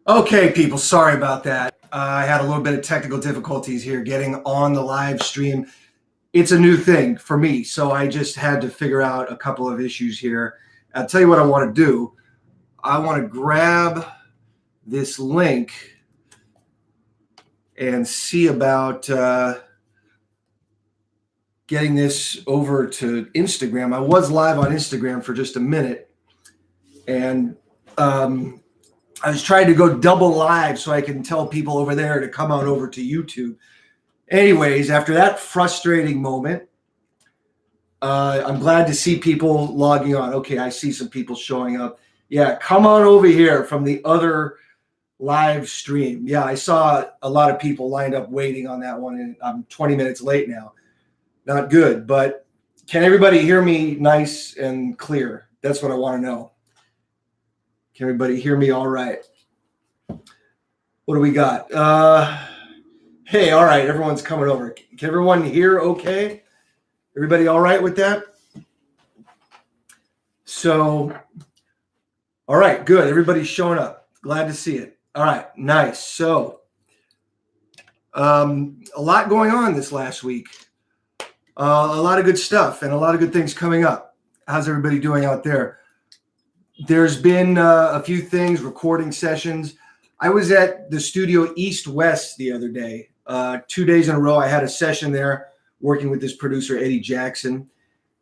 Okay, people, sorry about that. I had a little bit of technical difficulties here getting on the live stream. It's a new thing for me, so I just had to figure out a couple of issues here. I'll tell you what I want to do. I want to grab this link and see about getting this over to Instagram. I was live on Instagram for just a minute, and I was trying to go double live so I can tell people over there to come on over to YouTube. Anyways, after that frustrating moment, I'm glad to see people logging on. Okay, I see some people showing up. Yeah, come on over here from the other live stream. Yeah, I saw a lot of people lined up waiting on that one, and I'm 20 minutes late now. Not good, but can everybody hear me nice and clear? That's what I want to know. Can everybody hear me all right? What do we got? Hey, all right, everyone's coming over. Can everyone hear okay? Everybody all right with that? So, all right, good. Everybody's showing up. Glad to see it. All right, nice. So, a lot going on this last week. A lot of good stuff and a lot of good things coming up. How's everybody doing out there? There's been a few things, recording sessions. I was at the studio East West the other day. 2 days in a row, I had a session there working with this producer, Eddie Jackson.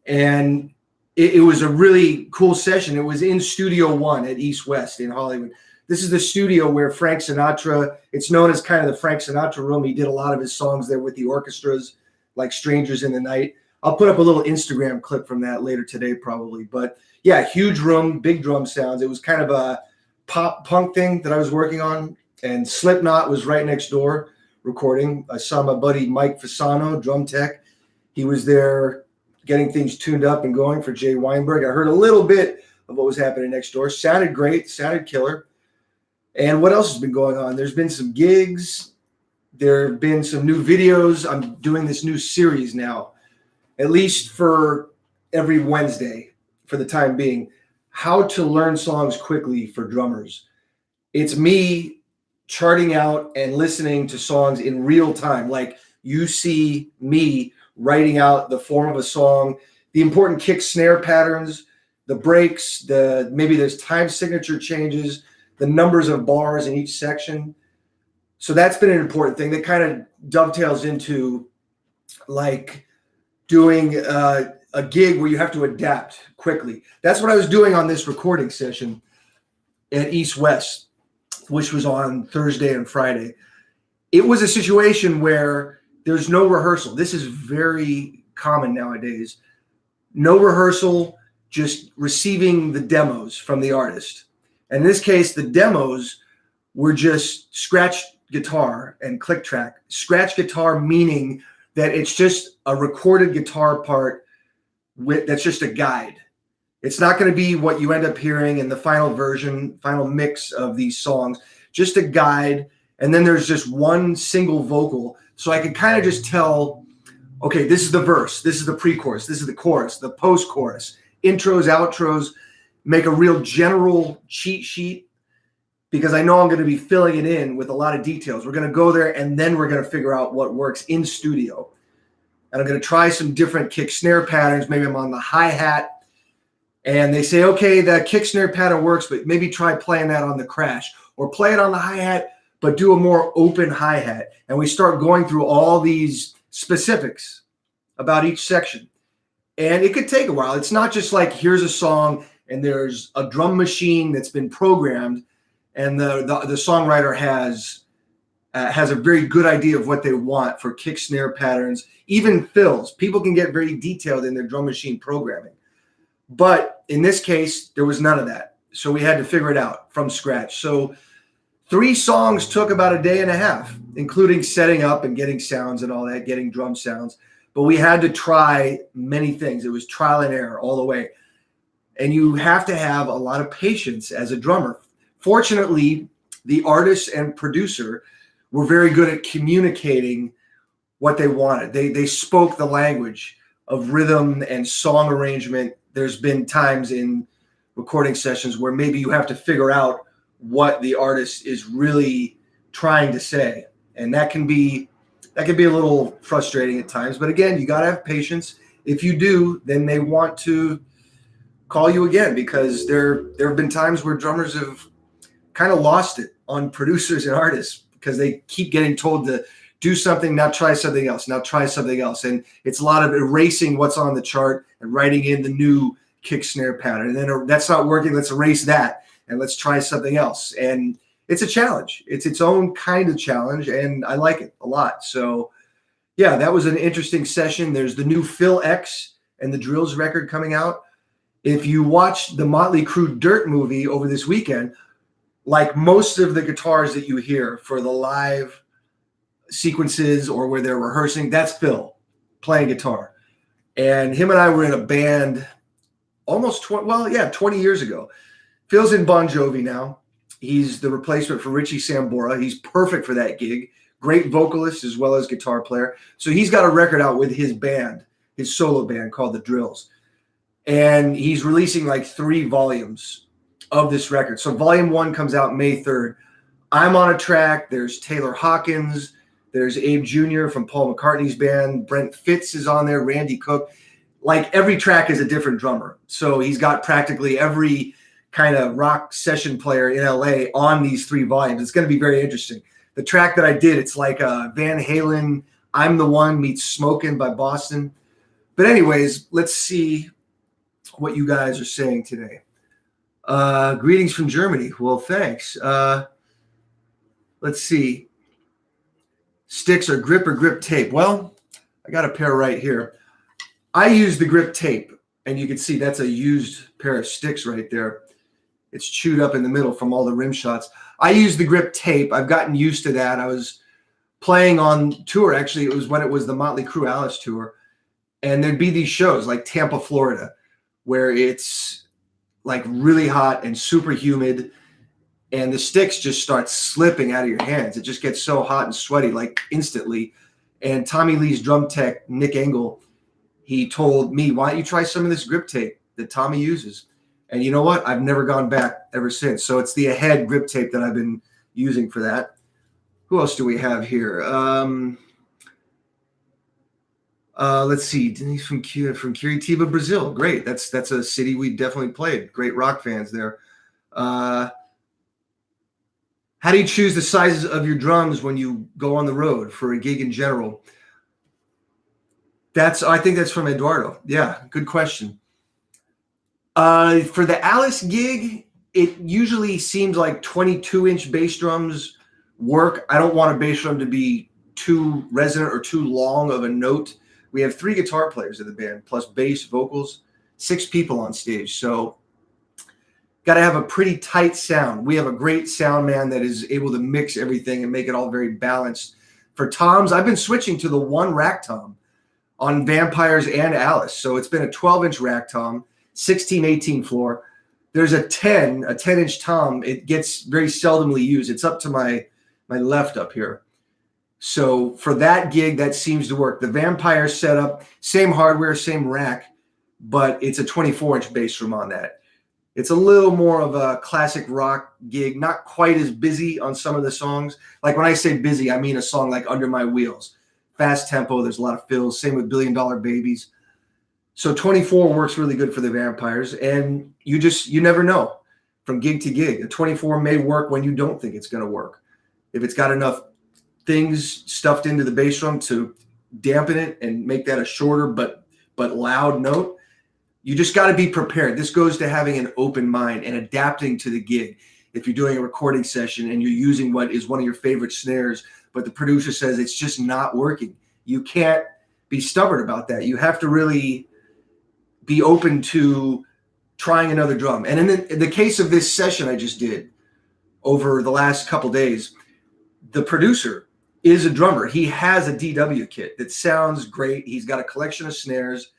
And it was a really cool session. It was in Studio One at East West in Hollywood. This is the studio where Frank Sinatra, it's known as kind of the Frank Sinatra room. He did a lot of his songs there with the orchestras, like Strangers in the Night. I'll put up a little Instagram clip from that later today, probably. But yeah, huge room, big drum sounds. It was kind of a pop punk thing that I was working on. And Slipknot was right next door recording. I saw my buddy Mike Fasano, drum tech. He was there getting things tuned up and going for Jay Weinberg. I heard a little bit of what was happening next door. Sounded great, sounded killer. And what else has been going on? There's been some gigs. There have been some new videos. I'm doing this new series now, at least for every Wednesday for the time being, how to learn songs quickly for drummers. It's me charting out and listening to songs in real time. Like you see me writing out the form of a song, the important kick snare patterns, the breaks, maybe there's time signature changes, the numbers of bars in each section. So that's been an important thing that kind of dovetails into like doing a gig where you have to adapt quickly. That's what I was doing on this recording session at East West, which was on Thursday and Friday. It was a situation where there's no rehearsal. This is very common nowadays. No rehearsal, just receiving the demos from the artist. And in this case, the demos were just scratch guitar and click track. Scratch guitar meaning that it's just a recorded guitar part that's just a guide. It's not going to be what you end up hearing in the final version, final mix of these songs, just a guide. And then there's just one single vocal. So I could kind of just tell, okay, this is the verse, this is the pre-chorus, this is the chorus, the post-chorus, intros, outros, make a real general cheat sheet because I know I'm going to be filling it in with a lot of details. We're going to go there and then we're going to figure out what works in studio. And I'm going to try some different kick snare patterns. Maybe I'm on the hi-hat and they say, okay, that kick snare pattern works, but maybe try playing that on the crash or play it on the hi-hat, but do a more open hi-hat. And we start going through all these specifics about each section. And it could take a while. It's not just like, here's a song and there's a drum machine that's been programmed and the songwriter has a very good idea of what they want for kick snare patterns, even fills. People can get very detailed in their drum machine programming. But in this case, there was none of that. So we had to figure it out from scratch. So 3 songs took about a day and a half, including setting up and getting sounds and all that, getting drum sounds. But we had to try many things. It was trial and error all the way. And you have to have a lot of patience as a drummer. Fortunately, the artist and producer were very good at communicating what they wanted. They spoke the language of rhythm and song arrangement. There's been times in recording sessions where maybe you have to figure out what the artist is really trying to say. And that can be a little frustrating at times. But again, you got to have patience. If you do, then they want to call you again, because there have been times where drummers have kind of lost it on producers and artists because they keep getting told to do something, now try something else, now try something else. And it's a lot of erasing what's on the chart and writing in the new kick snare pattern. And then that's not working, let's erase that and let's try something else. And it's a challenge. It's its own kind of challenge, and I like it a lot. So yeah, that was an interesting session. There's the new Phil X and the Drills record coming out. If you watch the Motley Crue Dirt movie over this weekend, like most of the guitars that you hear for the live sequences or where they're rehearsing, that's Phil playing guitar. And him and I were in a band almost 20 years ago. Phil's in Bon Jovi now. He's the replacement for Richie Sambora. He's perfect for that gig. Great vocalist as well as guitar player. So he's got a record out with his band, his solo band called The Drills. And he's releasing like 3 volumes of this record. So volume 1 comes out May 3rd. I'm on a track. There's Taylor Hawkins. There's Abe Jr. from Paul McCartney's band. Brent Fitz is on there. Randy Cook. Like every track is a different drummer. So he's got practically every kind of rock session player in LA on these 3 volumes. It's going to be very interesting. The track that I did, it's like Van Halen, I'm the One meets Smokin' by Boston. But anyways, let's see what you guys are saying today. Greetings from Germany. Well, thanks. Let's see. Sticks are grip or grip tape. Well, I got a pair right here. I use the grip tape, and you can see that's a used pair of sticks right there. It's chewed up in the middle from all the rim shots. I use the grip tape. I've gotten used to that. I was playing on tour. Actually, it was when it was the Motley Crue Alice tour. And there'd be these shows like Tampa, Florida, where it's like really hot and super humid. And the sticks just start slipping out of your hands. It just gets so hot and sweaty, like instantly. And Tommy Lee's drum tech, Nick Engel, he told me, why don't you try some of this grip tape that Tommy uses? And you know what? I've never gone back ever since. So it's the Ahead grip tape that I've been using for that. Who else do we have here? Let's see. He's from Curitiba, Brazil. Great. That's a city we definitely played. Great rock fans there. How do you choose the sizes of your drums when you go on the road for a gig in general? I think that's from Eduardo. Yeah, good question. For the Alice gig, it usually seems like 22-inch bass drums work. I don't want a bass drum to be too resonant or too long of a note. We have 3 guitar players in the band, plus bass, vocals, 6 people on stage. So got to have a pretty tight sound. We have a great sound man that is able to mix everything and make it all very balanced. For toms, I've been switching to the 1 rack tom on Vampires and Alice. So it's been a 12-inch rack tom, 16/18 floor. There's a 10-inch tom. It gets very seldomly used. It's up to my left up here. So for that gig, that seems to work. The Vampire setup, same hardware, same rack, but it's a 24-inch bass drum on that. It's a little more of a classic rock gig, not quite as busy on some of the songs. Like when I say busy, I mean a song like Under My Wheels. Fast tempo, there's a lot of fills. Same with $1 Billion Babies. So 24 works really good for the Vampires. And you never know from gig to gig. A 24 may work when you don't think it's going to work. If it's got enough things stuffed into the bass drum to dampen it and make that a shorter but loud note, you just got to be prepared. This goes to having an open mind and adapting to the gig. If you're doing a recording session and you're using what is one of your favorite snares, but the producer says it's just not working, you can't be stubborn about that. You have to really be open to trying another drum. And in the case of this session I just did over the last couple days, the producer is a drummer. He has a DW kit that sounds great. He's got a collection of snares.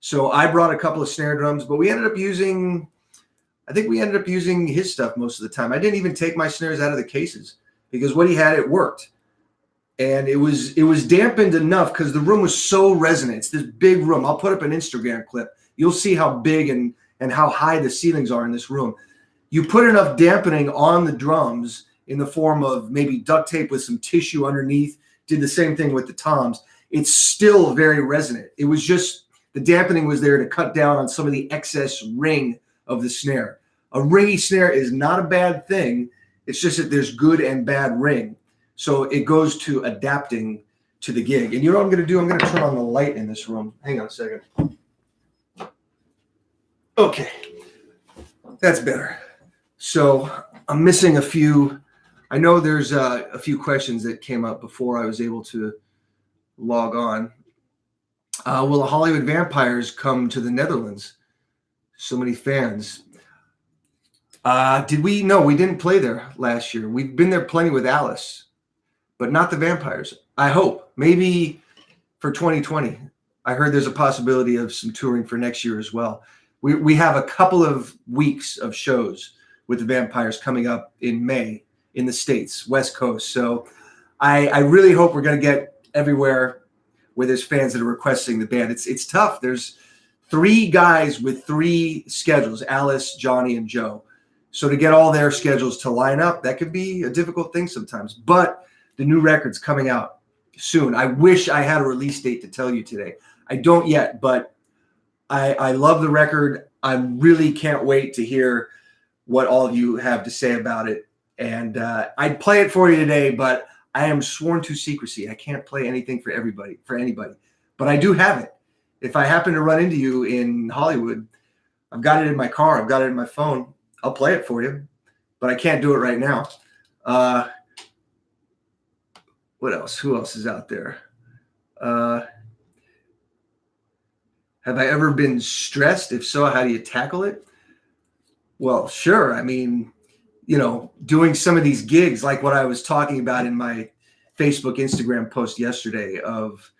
So I brought a couple of snare drums, but I think we ended up using his stuff most of the time. I didn't even take my snares out of the cases because what he had, it worked. And it was dampened enough because the room was so resonant. It's this big room. I'll put up an Instagram clip. You'll see how big and how high the ceilings are in this room. you put enough dampening on the drums in the form of maybe duct tape with some tissue underneath, did the same thing with the toms. It's still very resonant. It was just the dampening was there to cut down on some of the excess ring of the snare. A ringy snare is not a bad thing. It's just that there's good and bad ring. So it goes to adapting to the gig. And you know what I'm going to do? I'm going to turn on the light in this room. Hang on a second. Okay. That's better. So I'm missing a few. I know there's a few questions that came up before I was able to log on. Will the Hollywood Vampires come to the Netherlands? So many fans. Did we? No, we didn't play there last year. We've been there plenty with Alice, but not the Vampires. I hope. Maybe for 2020. I heard there's a possibility of some touring for next year as well. We have a couple of weeks of shows with the Vampires coming up in May in the States, West Coast. So I really hope we're going to get everywhere where there's fans that are requesting the band. It's tough. There's 3 guys with 3 schedules, Alice, Johnny, and Joe. So to get all their schedules to line up, that could be a difficult thing sometimes. But the new record's coming out soon. I wish I had a release date to tell you today. I don't yet, but I love the record. I really can't wait to hear what all of you have to say about it. And I'd play it for you today, but I am sworn to secrecy. I can't play anything for anybody. But I do have it. If I happen to run into you in Hollywood, I've got it in my car. I've got it in my phone. I'll play it for you, but I can't do it right now. What else? Who else is out there? Have I ever been stressed? If so, how do you tackle it? Well, sure. I mean, you know, doing some of these gigs, like what I was talking about in my Facebook, Instagram post yesterday of,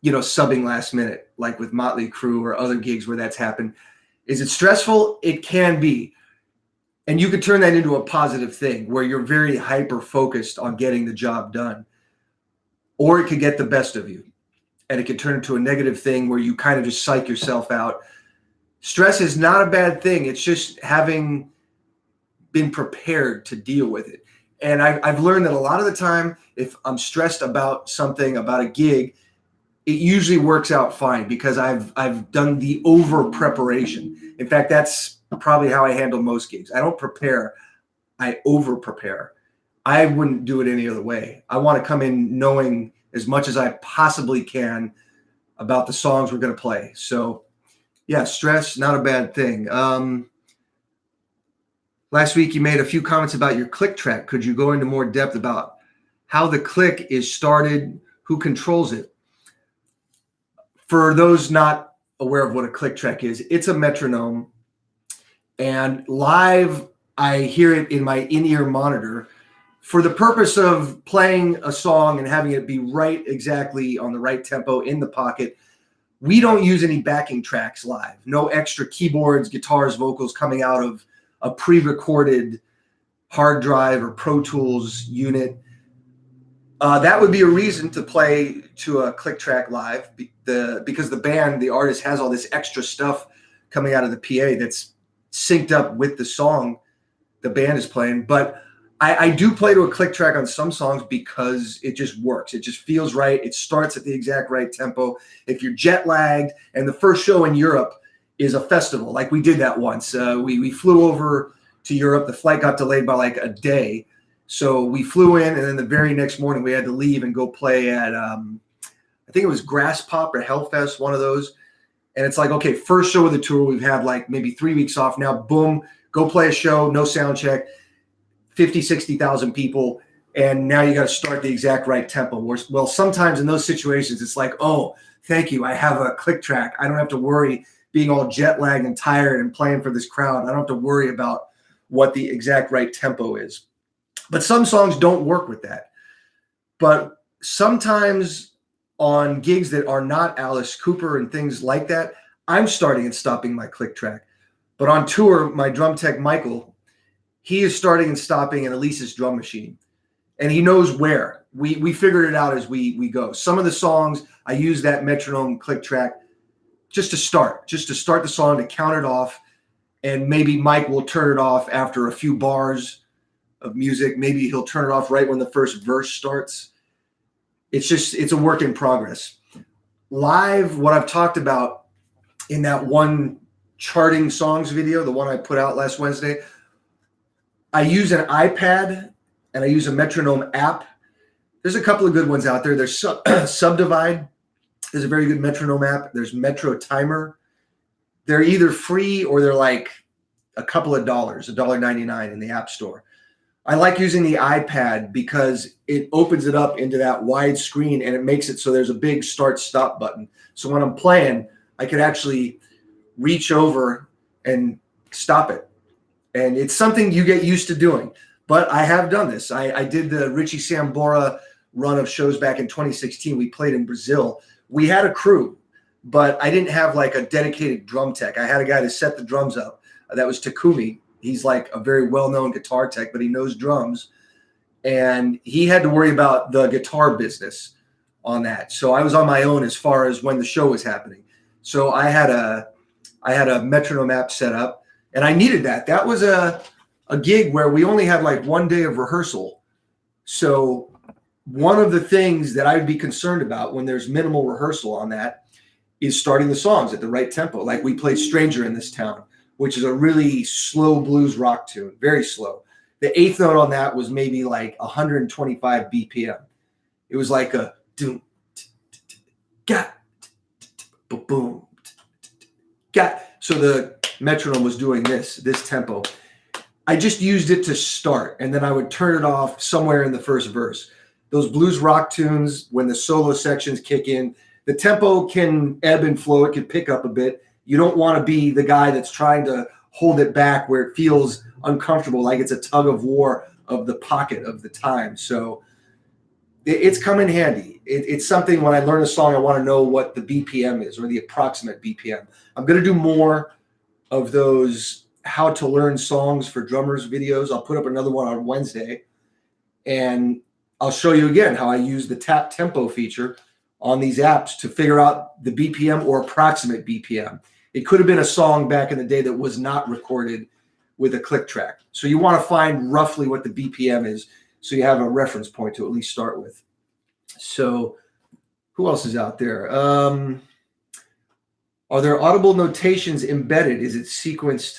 you know, subbing last minute, like with Motley Crue or other gigs where that's happened. Is it stressful? It can be. And you could turn that into a positive thing where you're very hyper focused on getting the job done. Or it could get the best of you. And it could turn into a negative thing where you kind of just psych yourself out. Stress is not a bad thing. It's just having been prepared to deal with it. And I've learned that a lot of the time, if I'm stressed about something, about a gig, it usually works out fine because I've done the over preparation. In fact, that's probably how I handle most gigs. I don't prepare. I over prepare. I wouldn't do it any other way. I want to come in knowing as much as I possibly can about the songs we're going to play. So yeah, stress, not a bad thing. Last week you made a few comments about your click track. Could you go into more depth about how the click is started, who controls it? For those not aware of what a click track is, it's a metronome. And live, I hear it in my in-ear monitor for the purpose of playing a song and having it be right exactly on the right tempo in the pocket. We don't use any backing tracks live. No extra keyboards, guitars, vocals coming out of a pre-recorded hard drive or Pro Tools unit. That would be a reason to play to a click track live because the band, the artist has all this extra stuff coming out of the PA that's synced up with the song the band is playing. But I do play to a click track on some songs because it just works. It just feels right. It starts at the exact right tempo. If you're jet lagged and the first show in Europe is a festival, like we did that once. We flew over to Europe. The flight got delayed by like a day. So we flew in and then the very next morning we had to leave and go play at, I think it was Grass Pop or Hellfest, one of those. And it's like, okay, first show of the tour. We've had like maybe 3 weeks off. Now, boom, go play a show, no sound check. 50, 60,000 people, and now you got to start the exact right tempo. Well, sometimes in those situations, it's like, oh, thank you. I have a click track. I don't have to worry being all jet lagged and tired and playing for this crowd. I don't have to worry about what the exact right tempo is. But some songs don't work with that. But sometimes on gigs that are not Alice Cooper and things like that, I'm starting and stopping my click track. But on tour, my drum tech, Michael, he is starting and stopping in Elise's drum machine, and he knows where. We figured it out as we go. Some of the songs, I use that metronome click track just to start the song, to count it off, and maybe Mike will turn it off after a few bars of music. Maybe he'll turn it off right when the first verse starts. It's a work in progress. Live, what I've talked about in that one charting songs video, the one I put out last Wednesday, I use an iPad and I use a metronome app. There's a couple of good ones out there. There's Subdivide. There's a very good metronome app. There's Metro Timer. They're either free or they're like a couple of dollars, $1.99 in the App Store. I like using the iPad because it opens it up into that wide screen and it makes it so there's a big start-stop button. So when I'm playing, I can actually reach over and stop it. And it's something you get used to doing. But I have done this. I did the Richie Sambora run of shows back in 2016. We played in Brazil. We had a crew, but I didn't have like a dedicated drum tech. I had a guy to set the drums up. That was Takumi. He's like a very well-known guitar tech, but he knows drums. And he had to worry about the guitar business on that. So I was on my own as far as when the show was happening. So I had a metronome app set up, and I needed that. That was a gig where we only had like one day of rehearsal. So one of the things that I would be concerned about when there's minimal rehearsal on that is starting the songs at the right tempo. Like we played Stranger in This Town, which is a really slow blues rock tune, very slow. The eighth note on that was maybe like 125 BPM. It was like a doom, got, boom, got. So the metronome was doing this tempo. I just used it to start, and then I would turn it off somewhere in the first verse. Those blues rock tunes, when the solo sections kick in, the tempo can ebb and flow. It can pick up a bit. You don't want to be the guy that's trying to hold it back where it feels uncomfortable, like it's a tug of war of the pocket of the time. So it's come in handy. It's something when I learn a song, I want to know what the BPM is or the approximate BPM. I'm going to do more of those how to learn songs for drummers videos. I'll put up another one on Wednesday, and I'll show you again how I use the tap tempo feature on these apps to figure out the BPM or approximate BPM. It could have been a song back in the day that was not recorded with a click track. So you want to find roughly what the BPM is so you have a reference point to at least start with. So who else is out there? Are there audible notations embedded? Is it sequenced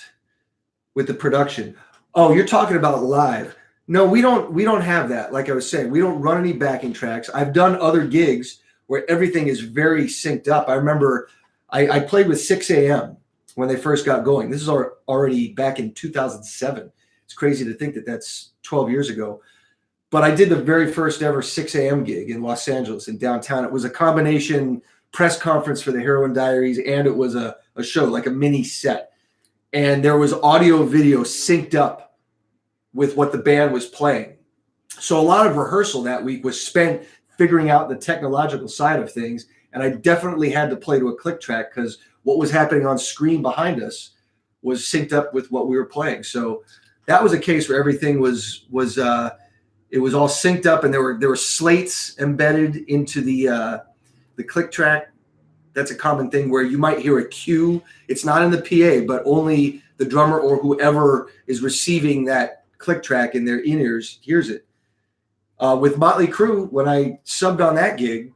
with the production? Oh, you're talking about live. No, we don't have that. Like I was saying, we don't run any backing tracks. I've done other gigs where everything is very synced up. I remember I played with 6 a.m. when they first got going. This is already back in 2007. It's crazy to think that that's 12 years ago. But I did the very first ever 6 a.m. gig in Los Angeles in downtown. It was a combination press conference for the Heroin Diaries, and it was a show, like a mini set. And there was audio video synced up with what the band was playing. So a lot of rehearsal that week was spent figuring out the technological side of things. And I definitely had to play to a click track because what was happening on screen behind us was synced up with what we were playing. So that was a case where everything was it was all synced up, and there were slates embedded into the click track. That's a common thing where you might hear a cue. It's not in the PA, but only the drummer or whoever is receiving that click track in their in-ears hears it. With Motley Crue, when I subbed on that gig,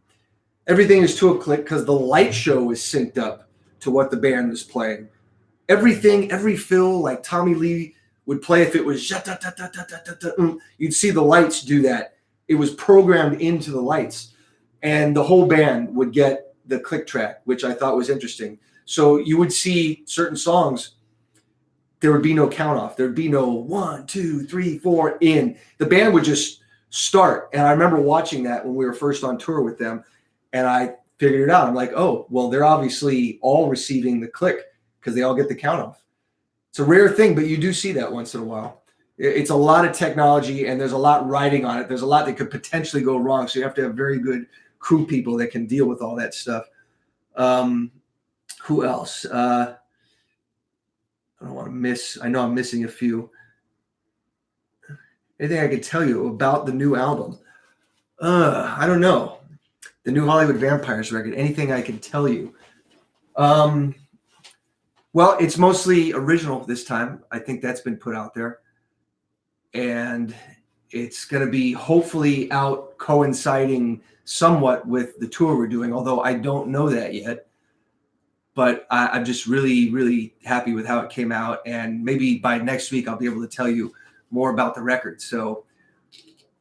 everything is to a click because the light show is synced up to what the band was playing. Everything, every fill, like Tommy Lee would play if it was you'd see the lights do that. It was programmed into the lights, and the whole band would get the click track, which I thought was interesting. So you would see certain songs, there would be no count off. There'd be no 1, 2, 3, 4 in. The band would just start. And I remember watching that when we were first on tour with them, and I figured it out. I'm like, oh, well, they're obviously all receiving the click because they all get the count off. It's a rare thing, but you do see that once in a while. It's a lot of technology, and there's a lot riding on it. There's a lot that could potentially go wrong. So you have to have very good crew people that can deal with all that stuff. Who else? I don't want to miss. I know I'm missing a few. Anything I could tell you about the new album? I don't know. The new Hollywood Vampires record. Anything I can tell you? Well, it's mostly original this time. I think that's been put out there. And it's going to be hopefully out coinciding somewhat with the tour we're doing, although I don't know that yet. But I'm just really, really happy with how it came out. And maybe by next week, I'll be able to tell you more about the record. So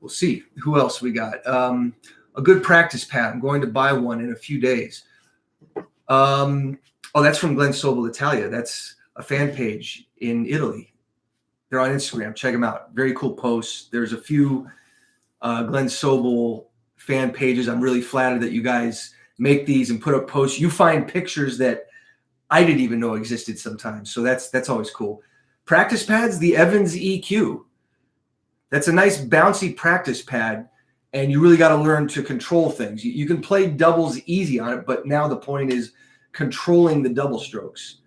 we'll see. Who else we got? A good practice pad. I'm going to buy one in a few days. Oh, that's from Glen Sobel, Italia. That's a fan page in Italy. They're on Instagram. Check them out. Very cool posts. There's a few Glen Sobel fan pages. I'm really flattered that you guys make these and put up posts. You find pictures that I didn't even know existed sometimes. So that's always cool. Practice pads, the Evans EQ. That's a nice bouncy practice pad. And you really got to learn to control things. You can play doubles easy on it, but now the point is controlling the double strokes.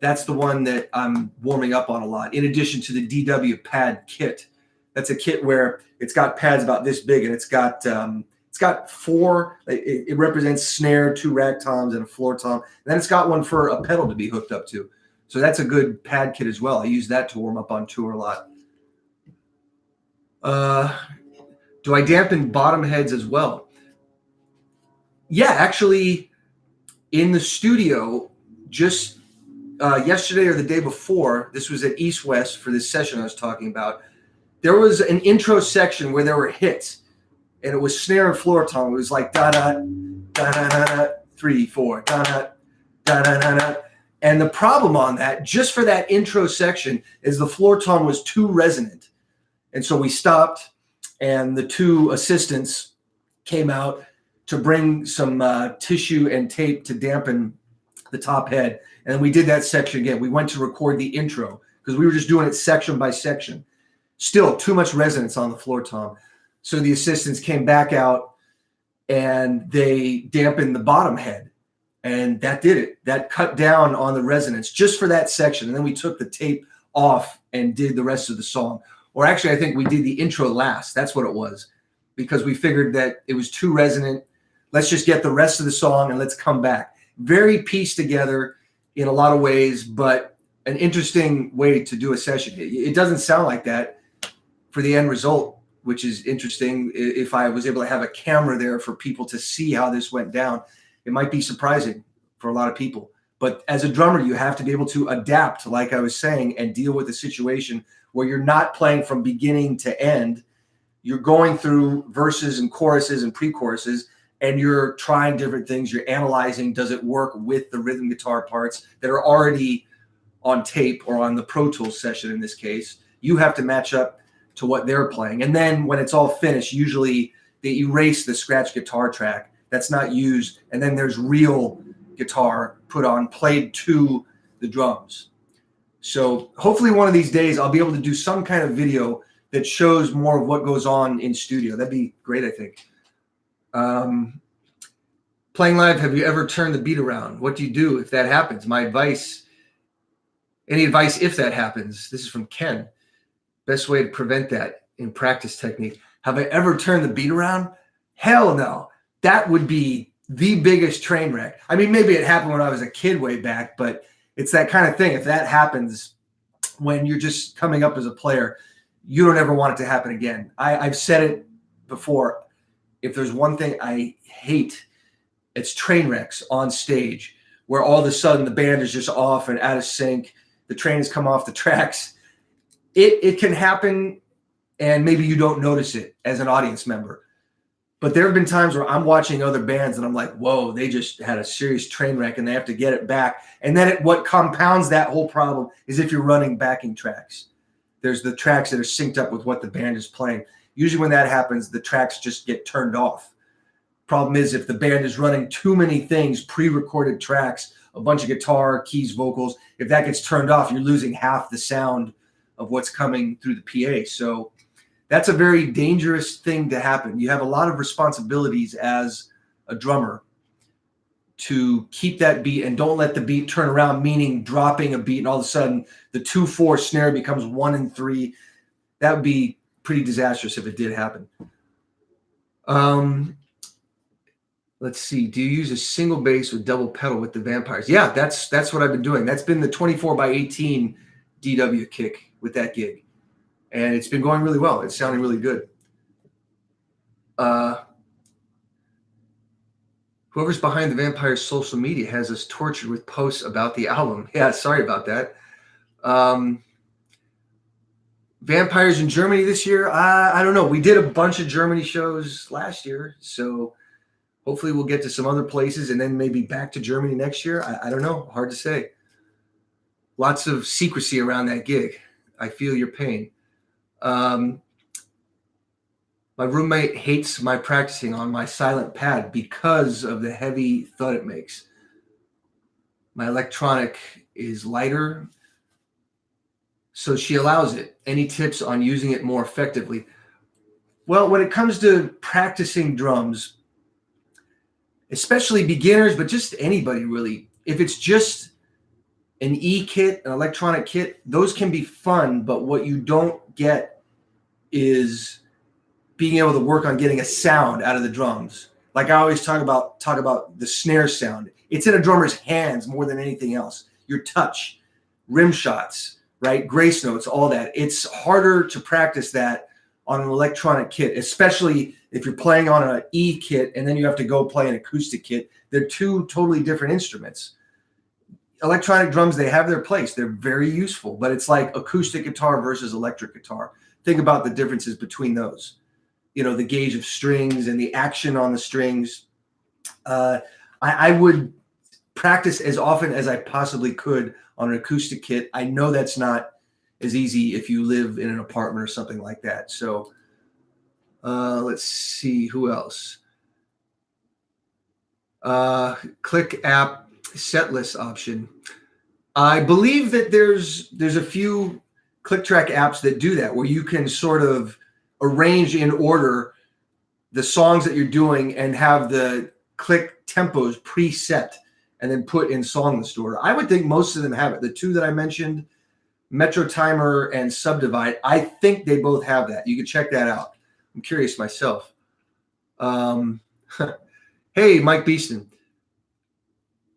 That's the one that I'm warming up on a lot, in addition to the DW pad kit. That's a kit where it's got pads about this big, and it's got four. It represents snare, 2 rack toms, and a floor tom. And then it's got one for a pedal to be hooked up to. So that's a good pad kit as well. I use that to warm up on tour a lot. Do I dampen bottom heads as well? Yeah, actually, in the studio, just yesterday or the day before, this was at East West for this session I was talking about, there was an intro section where there were hits, and it was snare and floor tom. It was like da-da, da-da-da-da, 3, 4, da-da, da-da-da-da. And the problem on that, just for that intro section, is the floor tom was too resonant. And so we stopped, and the 2 assistants came out to bring some tissue and tape to dampen the top head. And then we did that section again. We went to record the intro because we were just doing it section by section. Still too much resonance on the floor tom. So the assistants came back out and they dampened the bottom head. And that did it. That cut down on the resonance just for that section. And then we took the tape off and did the rest of the song. Or actually, I think we did the intro last. That's what it was, because we figured that it was too resonant. Let's just get the rest of the song and let's come back. Very pieced together in a lot of ways, but an interesting way to do a session. It doesn't sound like that for the end result, which is interesting. If I was able to have a camera there for people to see how this went down, it might be surprising for a lot of people. But as a drummer, you have to be able to adapt, like I was saying, and deal with the situation where you're not playing from beginning to end. You're going through verses and choruses and pre-choruses, and you're trying different things. You're analyzing, does it work with the rhythm guitar parts that are already on tape or on the Pro Tools session in this case? You have to match up to what they're playing. And then when it's all finished, usually they erase the scratch guitar track that's not used, and then there's real guitar put on, played to the drums. So hopefully one of these days I'll be able to do some kind of video that shows more of what goes on in studio. That'd be great, I think. Playing live, have you ever turned the beat around? What do you do if that happens? My advice, any advice if that happens? This is from Ken. Best way to prevent that in practice technique. Have I ever turned the beat around? Hell no. That would be the biggest train wreck. I mean, maybe it happened when I was a kid way back, but it's that kind of thing. If that happens when you're just coming up as a player, you don't ever want it to happen again. I've said it before. If there's one thing I hate, it's train wrecks on stage where all of a sudden the band is just off and out of sync. The train has come off the tracks. It can happen, and maybe you don't notice it as an audience member. But there have been times where I'm watching other bands and I'm like, whoa, they just had a serious train wreck and they have to get it back. And then what compounds that whole problem is if you're running backing tracks. There's the tracks that are synced up with what the band is playing. Usually when that happens, the tracks just get turned off. Problem is, if the band is running too many things, pre-recorded tracks, a bunch of guitar, keys, vocals, if that gets turned off, you're losing half the sound of what's coming through the PA. So that's a very dangerous thing to happen. You have a lot of responsibilities as a drummer to keep that beat and don't let the beat turn around, meaning dropping a beat and all of a sudden the 2/4 snare becomes 1 and 3. That would be pretty disastrous if it did happen. Let's see. Do you use a single bass with double pedal with the Vampires? Yeah, that's what I've been doing. That's been the 24/18 DW kick with that gig. And it's been going really well. It's sounding really good. Whoever's behind the Vampires' social media has us tortured with posts about the album. Yeah, sorry about that. Vampires in Germany this year? I don't know. We did a bunch of Germany shows last year, so hopefully we'll get to some other places and then maybe back to Germany next year. I don't know. Hard to say. Lots of secrecy around that gig. I feel your pain. My roommate hates my practicing on my silent pad because of the heavy thud it makes. My electronic is lighter, so she allows it. Any tips on using it more effectively? Well, when it comes to practicing drums, especially beginners, but just anybody really, if it's just an E kit, an electronic kit, those can be fun, but what you don't get is being able to work on getting a sound out of the drums. Like I always talk about the snare sound. It's in a drummer's hands more than anything else. Your touch, rim shots, right? Grace notes, all that. It's harder to practice that on an electronic kit, especially if you're playing on an E kit and then you have to go play an acoustic kit. They're two totally different instruments. Electronic drums, they have their place. They're very useful, but it's like acoustic guitar versus electric guitar. Think about the differences between those. You know, the gauge of strings and the action on the strings. I would practice as often as I possibly could on an acoustic kit. I know that's not as easy if you live in an apartment or something like that. So let's see, who else? Click app set list option. I believe that there's a few click track apps that do that, where you can sort of arrange in order the songs that you're doing and have the click tempos preset and then put in song list order. I would think most of them have it. The two that I mentioned, Metro Timer and Subdivide, I think they both have that. You can check that out. I'm curious myself. Hey, Mike Beeston.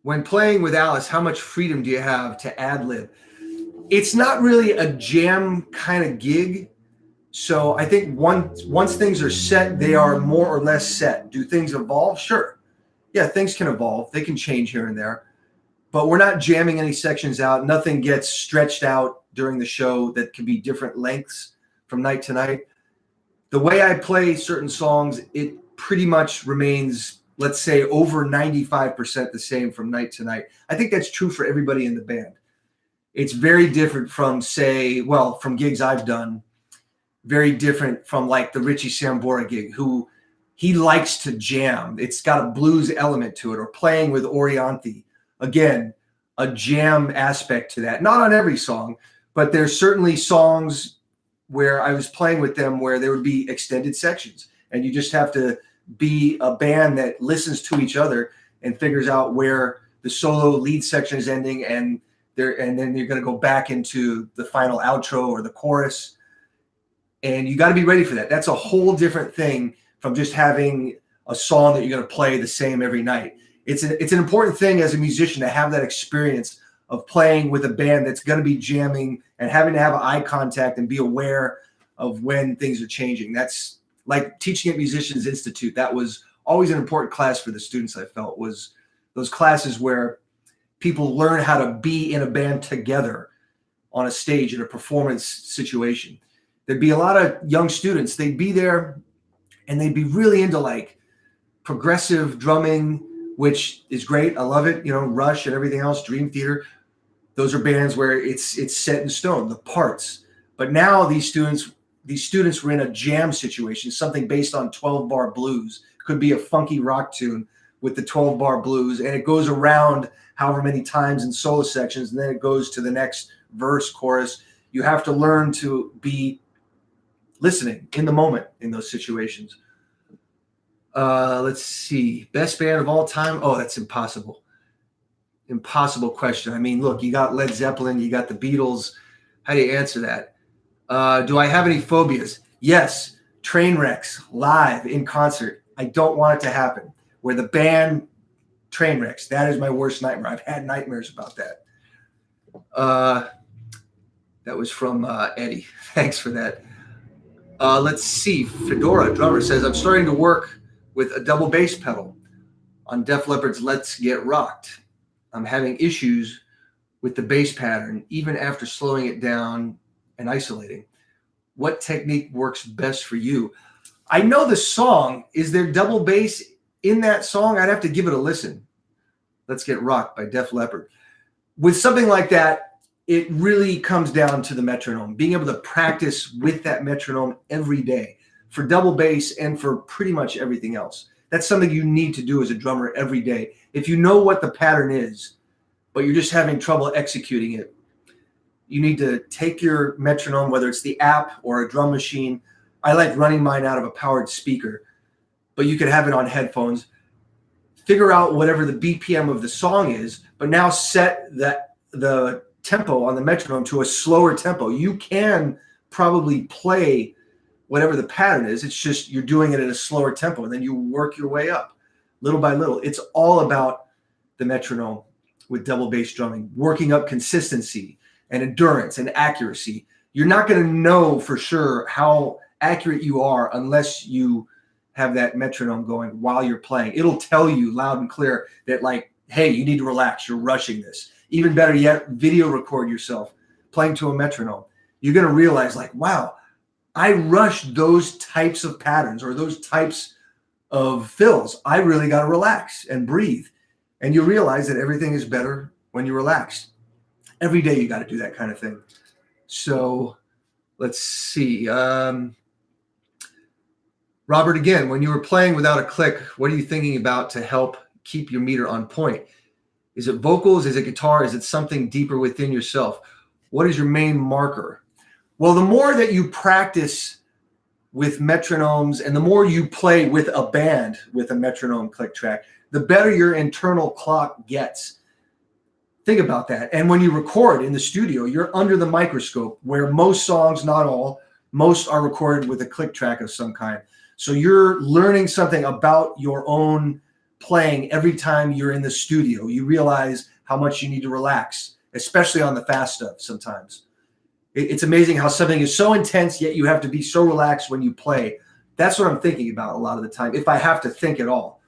When playing with Alice, how much freedom do you have to ad lib? It's not really a jam kind of gig. So I think once things are set, they are more or less set. Do things evolve? Sure. Yeah, things can evolve. They can change here and there. But we're not jamming any sections out. Nothing gets stretched out during the show that can be different lengths from night to night. The way I play certain songs, it pretty much remains, let's say, over 95% the same from night to night. I think that's true for everybody in the band. It's very different from, say, well, from gigs I've done. Very different from like the Richie Sambora gig, who he likes to jam. It's got a blues element to it, or playing with Orianthi. Again, a jam aspect to that. Not on every song, but there's certainly songs where I was playing with them where there would be extended sections, and you just have to be a band that listens to each other and figures out where the solo lead section is ending, and then you're going to go back into the final outro or the chorus. And you got to be ready for that. That's a whole different thing from just having a song that you're going to play the same every night. It's an important thing as a musician to have that experience of playing with a band that's going to be jamming and having to have eye contact and be aware of when things are changing. That's like teaching at Musicians Institute. That was always an important class for the students, I felt, was those classes where people learn how to be in a band together on a stage in a performance situation. There'd be a lot of young students. They'd be there and they'd be really into like progressive drumming, which is great. I love it. You know, Rush and everything else, Dream Theater. Those are bands where it's set in stone, the parts. But now these students were in a jam situation, something based on 12-bar blues. Could be a funky rock tune with the 12-bar blues, and it goes around however many times in solo sections, and then it goes to the next verse, chorus. You have to learn to be listening in the moment in those situations. Let's see. Best band of all time? Oh, that's impossible. Impossible question. I mean, look, you got Led Zeppelin, you got the Beatles. How do you answer that? Do I have any phobias? Yes. Train wrecks, live, in concert. I don't want it to happen. where the band train wrecks. That is my worst nightmare. I've had nightmares about that. That was from Eddie. Thanks for that. Let's see. Fedora Drummer says, I'm starting to work with a double bass pedal on Def Leppard's Let's Get Rocked. I'm having issues with the bass pattern, even after slowing it down and isolating. What technique works best for you? I know the song. Is there double bass in that song? I'd have to give it a listen. Let's Get Rocked by Def Leppard. With something like that, it really comes down to the metronome, being able to practice with that metronome every day for double bass and for pretty much everything else. That's something you need to do as a drummer every day. If you know what the pattern is, but you're just having trouble executing it, you need to take your metronome, whether it's the app or a drum machine. I like running mine out of a powered speaker, but you could have it on headphones. Figure out whatever the BPM of the song is, but now set the tempo on the metronome to a slower tempo. You can probably play whatever the pattern is. It's just you're doing it at a slower tempo, and then you work your way up little by little. It's all about the metronome with double bass drumming, working up consistency and endurance and accuracy. You're not going to know for sure how accurate you are unless you have that metronome going while you're playing. It'll tell you loud and clear that, like, hey, you need to relax. You're rushing this. Even better yet, video record yourself playing to a metronome. You're going to realize, like, wow, I rushed those types of patterns or those types of fills. I really got to relax and breathe. And you realize that everything is better when you're relaxed. Every day you got to do that kind of thing. So let's see. Robert, again, when you were playing without a click, what are you thinking about to help keep your meter on point? Is it vocals? Is it guitar? Is it something deeper within yourself? What is your main marker? Well, the more that you practice with metronomes and the more you play with a band with a metronome click track, the better your internal clock gets. Think about that. And when you record in the studio, you're under the microscope, where most songs, not all, most are recorded with a click track of some kind. So you're learning something about your own playing every time you're in the studio. You realize how much you need to relax, especially on the fast stuff sometimes. It's amazing how something is so intense, yet you have to be so relaxed when you play. That's what I'm thinking about a lot of the time, if I have to think at all.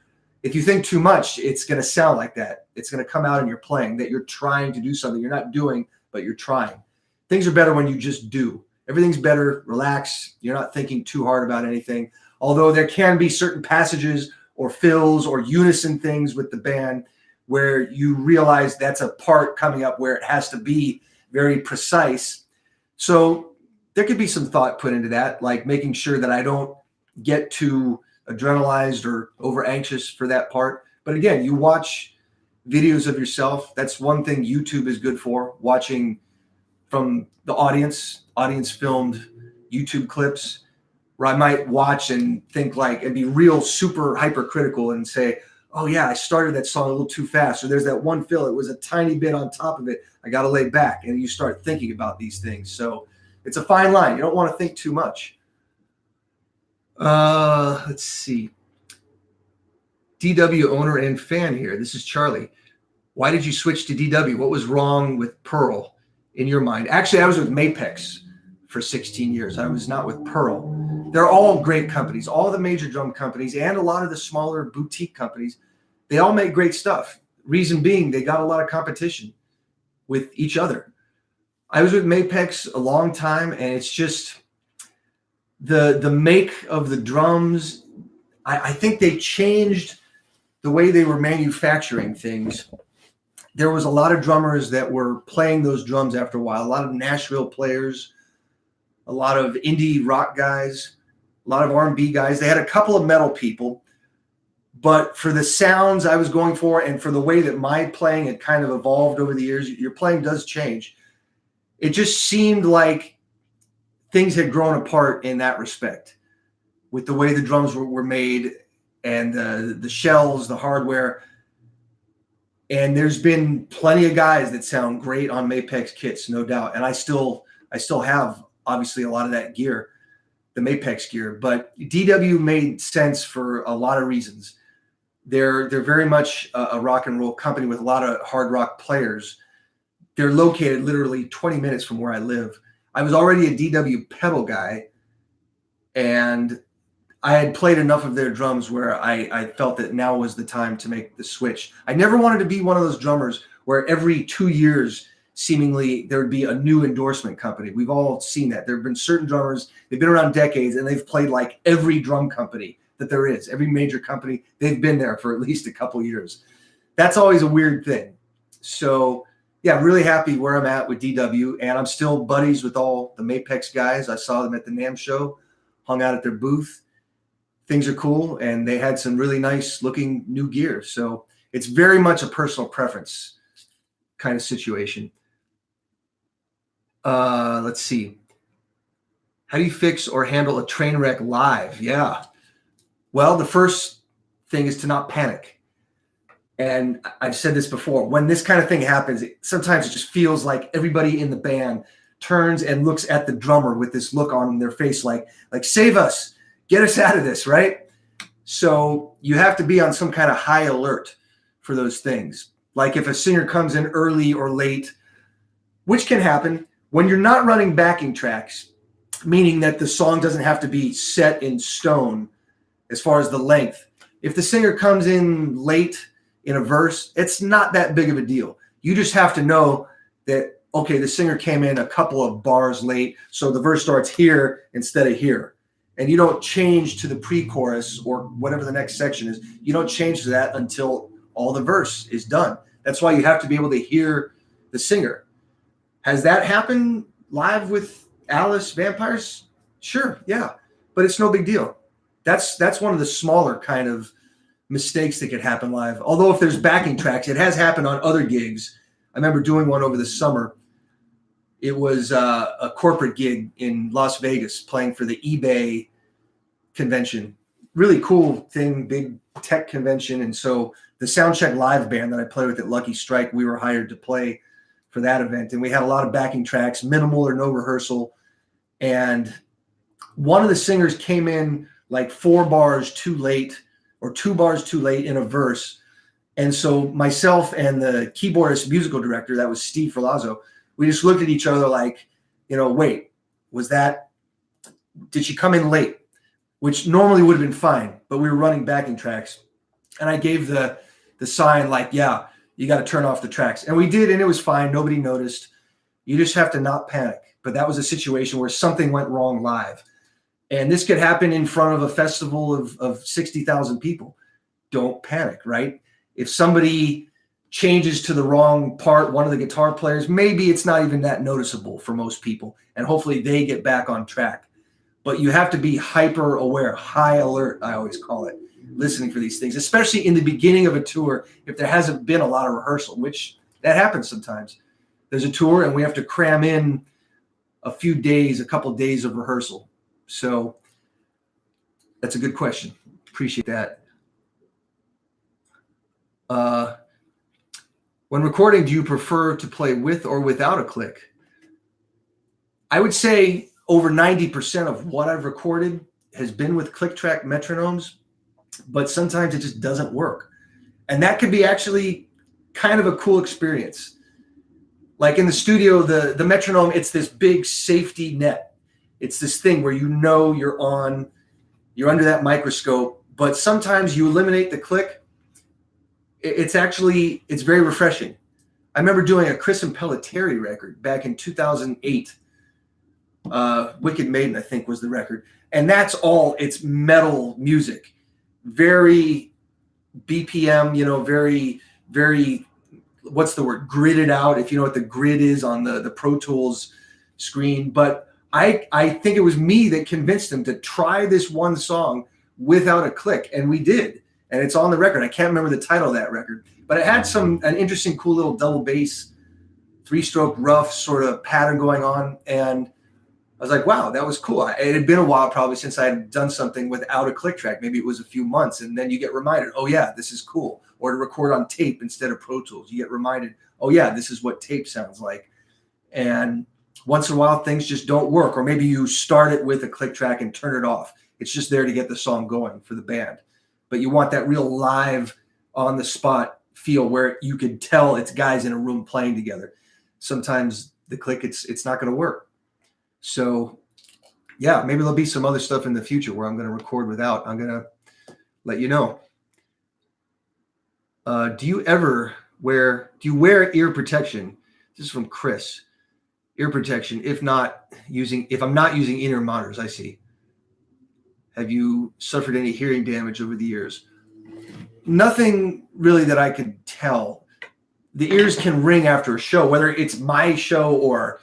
If you think too much, it's going to sound like that. It's going to come out in your playing, that you're trying to do something. You're not doing, but you're trying. Things are better when you just do. Everything's better, relax. You're not thinking too hard about anything. Although there can be certain passages or fills or unison things with the band where you realize that's a part coming up where it has to be very precise. So there could be some thought put into that, like making sure that I don't get too adrenalized or over anxious for that part. But again, you watch videos of yourself. That's one thing YouTube is good for, watching from the audience filmed YouTube clips, where I might watch and think like, and be real super hypercritical and say, oh yeah, I started that song a little too fast, or there's that one fill, it was a tiny bit on top of it, I got to lay back. And you start thinking about these things. So it's a fine line. You don't want to think too much. Let's see. DW owner and fan here. This is Charlie. Why did you switch to DW? What was wrong with Pearl in your mind? Actually, I was with Mapex for 16 years. I was not with Pearl. They're all great companies. All the major drum companies and a lot of the smaller boutique companies, they all make great stuff. Reason being, they got a lot of competition with each other. I was with Mapex a long time, and it's just the make of the drums. I think they changed the way they were manufacturing things. There was a lot of drummers that were playing those drums after a while, a lot of Nashville players, a lot of indie rock guys, a lot of R&B guys. They had a couple of metal people, but for the sounds I was going for and for the way that my playing had kind of evolved over the years, your playing does change. It just seemed like things had grown apart in that respect with the way the drums were made and the shells, the hardware. And there's been plenty of guys that sound great on Mapex kits, no doubt. And I still have obviously a lot of that gear, the Mapex gear, but DW made sense for a lot of reasons. They're very much a rock and roll company with a lot of hard rock players. They're located literally 20 minutes from where I live. I was already a DW pedal guy, and I had played enough of their drums where I felt that now was the time to make the switch. I never wanted to be one of those drummers where every 2 years, seemingly, there would be a new endorsement company. We've all seen that. There have been certain drummers, they've been around decades, and they've played like every drum company that there is, every major company. They've been there for at least a couple years. That's always a weird thing. So yeah, really happy where I'm at with DW, and I'm still buddies with all the Mapex guys. I saw them at the NAMM show, hung out at their booth. Things are cool, and they had some really nice looking new gear. So it's very much a personal preference kind of situation. Let's see. How do you fix or handle a train wreck live? Yeah. Well, the first thing is to not panic. And I've said this before, when this kind of thing happens, sometimes it just feels like everybody in the band turns and looks at the drummer with this look on their face like save us. Get us out of this, right? So you have to be on some kind of high alert for those things. Like if a singer comes in early or late, which can happen when you're not running backing tracks, meaning that the song doesn't have to be set in stone as far as the length. If the singer comes in late in a verse, it's not that big of a deal. You just have to know that, okay, the singer came in a couple of bars late, so the verse starts here instead of here. And you don't change to the pre-chorus or whatever the next section is. You don't change to that until all the verse is done. That's why you have to be able to hear the singer. Has that happened live with Alice Vampires? Sure, yeah. But it's no big deal. That's one of the smaller kind of mistakes that could happen live. Although if there's backing tracks, it has happened on other gigs. I remember doing one over the summer. It was a corporate gig in Las Vegas playing for the eBay convention. Really cool thing, big tech convention. And so the Soundcheck Live band that I play with at Lucky Strike, we were hired to play for that event. And we had a lot of backing tracks, minimal or no rehearsal. And one of the singers came in like 4 bars too late or 2 bars too late in a verse. And so myself and the keyboardist musical director, that was Steve Ferlazzo, we just looked at each other like, wait, did she come in late? Which normally would have been fine, but we were running backing tracks. And I gave the sign like, yeah, you got to turn off the tracks. And we did, and it was fine. Nobody noticed. You just have to not panic. But that was a situation where something went wrong live. And this could happen in front of a festival of 60,000 people. Don't panic, right? If somebody changes to the wrong part, one of the guitar players, maybe it's not even that noticeable for most people, and hopefully they get back on track. But you have to be hyper aware, high alert, I always call it, listening for these things, especially in the beginning of a tour, if there hasn't been a lot of rehearsal, which that happens sometimes. There's a tour and we have to cram in a couple days of rehearsal. So that's a good question. Appreciate that. When recording, do you prefer to play with or without a click? I would say over 90% of what I've recorded has been with click track metronomes, but sometimes it just doesn't work. And that could be actually kind of a cool experience. Like in the studio, the metronome, it's this big safety net. It's this thing where you're under that microscope, but sometimes you eliminate the click. It's very refreshing. I remember doing a Chris and Pelletieri record back in 2008. Wicked Maiden, I think, was the record. And that's all, it's metal music. Very BPM, very, very, what's the word, gridded out, if you know what the grid is on the Pro Tools screen. But I think it was me that convinced them to try this one song without a click, and we did. And it's on the record. I can't remember the title of that record, but it had an interesting, cool little double bass, 3-stroke rough sort of pattern going on. And I was like, wow, that was cool. It had been a while probably since I had done something without a click track. Maybe it was a few months. And then you get reminded, oh yeah, this is cool. Or to record on tape instead of Pro Tools, you get reminded, oh yeah, this is what tape sounds like. And once in a while, things just don't work. Or maybe you start it with a click track and turn it off. It's just there to get the song going for the band. but you want that real live on the spot feel where you could tell it's guys in a room playing together. Sometimes the click, it's not going to work. So yeah, maybe there'll be some other stuff in the future where I'm going to record without. I'm going to let you know. Do you wear ear protection? This is from Chris. Ear protection, if I'm not using in-ear monitors, I see. Have you suffered any hearing damage over the years? Nothing really that I could tell. The ears can ring after a show, whether it's my show or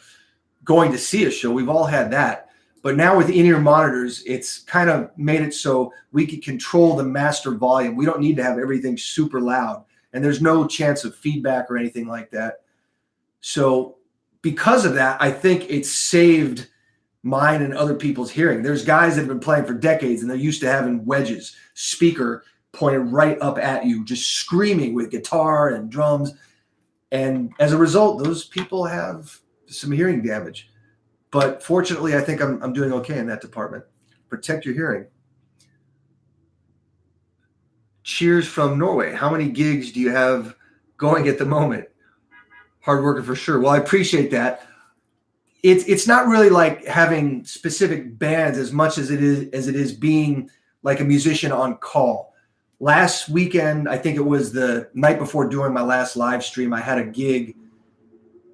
going to see a show. We've all had that. But now with in-ear monitors, it's kind of made it so we can control the master volume. We don't need to have everything super loud. And there's no chance of feedback or anything like that. So because of that, I think it's saved mine and other people's hearing. There's guys that have been playing for decades and they're used to having wedges, speaker pointed right up at you, just screaming with guitar and drums. And as a result, those people have some hearing damage. But fortunately, I think I'm doing okay in that department. Protect your hearing. Cheers from Norway. How many gigs do you have going at the moment? Hard worker for sure. Well, I appreciate that. It's not really like having specific bands as much as it is being like a musician on call. Last weekend, I think it was the night before doing my last live stream, I had a gig.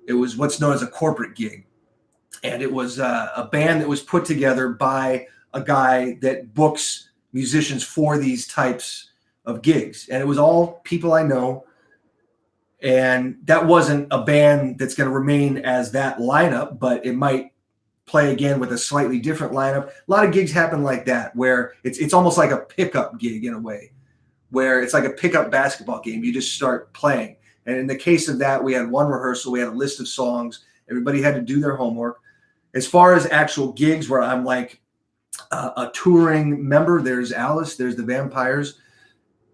It was what's known as a corporate gig. And it was a band that was put together by a guy that books musicians for these types of gigs. And it was all people I know. And that wasn't a band that's going to remain as that lineup, but it might play again with a slightly different lineup. A lot of gigs happen like that, where it's almost like a pickup gig in a way, where it's like a pickup basketball game. You just start playing. And in the case of that, we had one rehearsal. We had a list of songs. Everybody had to do their homework. As far as actual gigs where I'm like a touring member, there's Alice, there's the Vampires.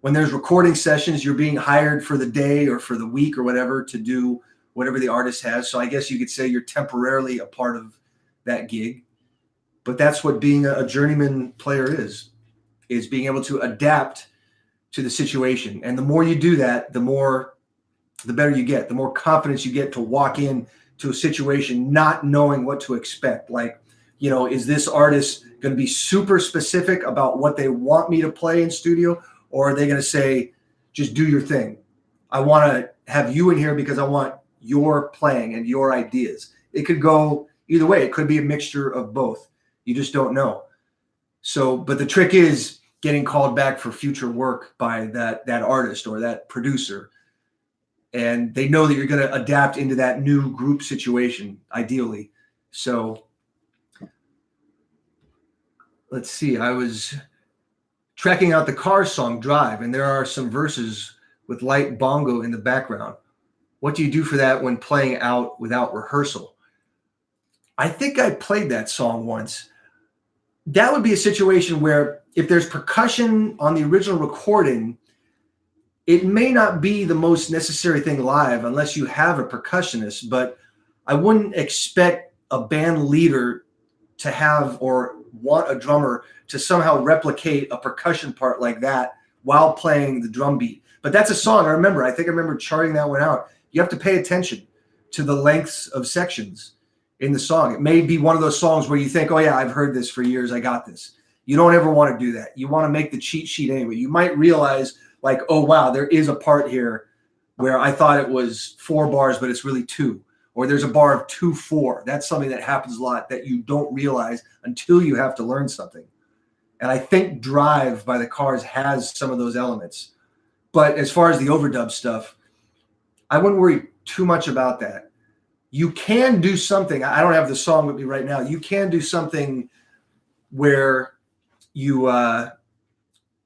When there's recording sessions, you're being hired for the day or for the week or whatever to do whatever the artist has. So I guess you could say you're temporarily a part of that gig. But that's what being a journeyman player is being able to adapt to the situation. And the more you do that, the better you get, the more confidence you get to walk in to a situation not knowing what to expect. Like, is this artist going to be super specific about what they want me to play in studio? Or are they going to say, just do your thing? I want to have you in here because I want your playing and your ideas. It could go either way. It could be a mixture of both. You just don't know. So, but the trick is getting called back for future work by that artist or that producer. And they know that you're going to adapt into that new group situation, ideally. So let's see. I was tracking out the Cars song Drive, and there are some verses with light bongo in the background. What do you do for that when playing out without rehearsal? I think I played that song once. That would be a situation where if there's percussion on the original recording, it may not be the most necessary thing live unless you have a percussionist, but I wouldn't expect a band leader to have or want a drummer to somehow replicate a percussion part like that while playing the drum beat. But that's a song. I think I remember charting that one out. You have to pay attention to the lengths of sections in the song. It may be one of those songs where you think, oh yeah, I've heard this for years. I got this. You don't ever want to do that. You want to make the cheat sheet anyway. You might realize like, oh wow, there is a part here where I thought it was 4 bars, but it's really 2. Or there's a bar of 2/4. That's something that happens a lot that you don't realize until you have to learn something. And I think Drive by the Cars has some of those elements. But as far as the overdub stuff, I wouldn't worry too much about that. You can do something. I don't have the song with me right now. You can do something where you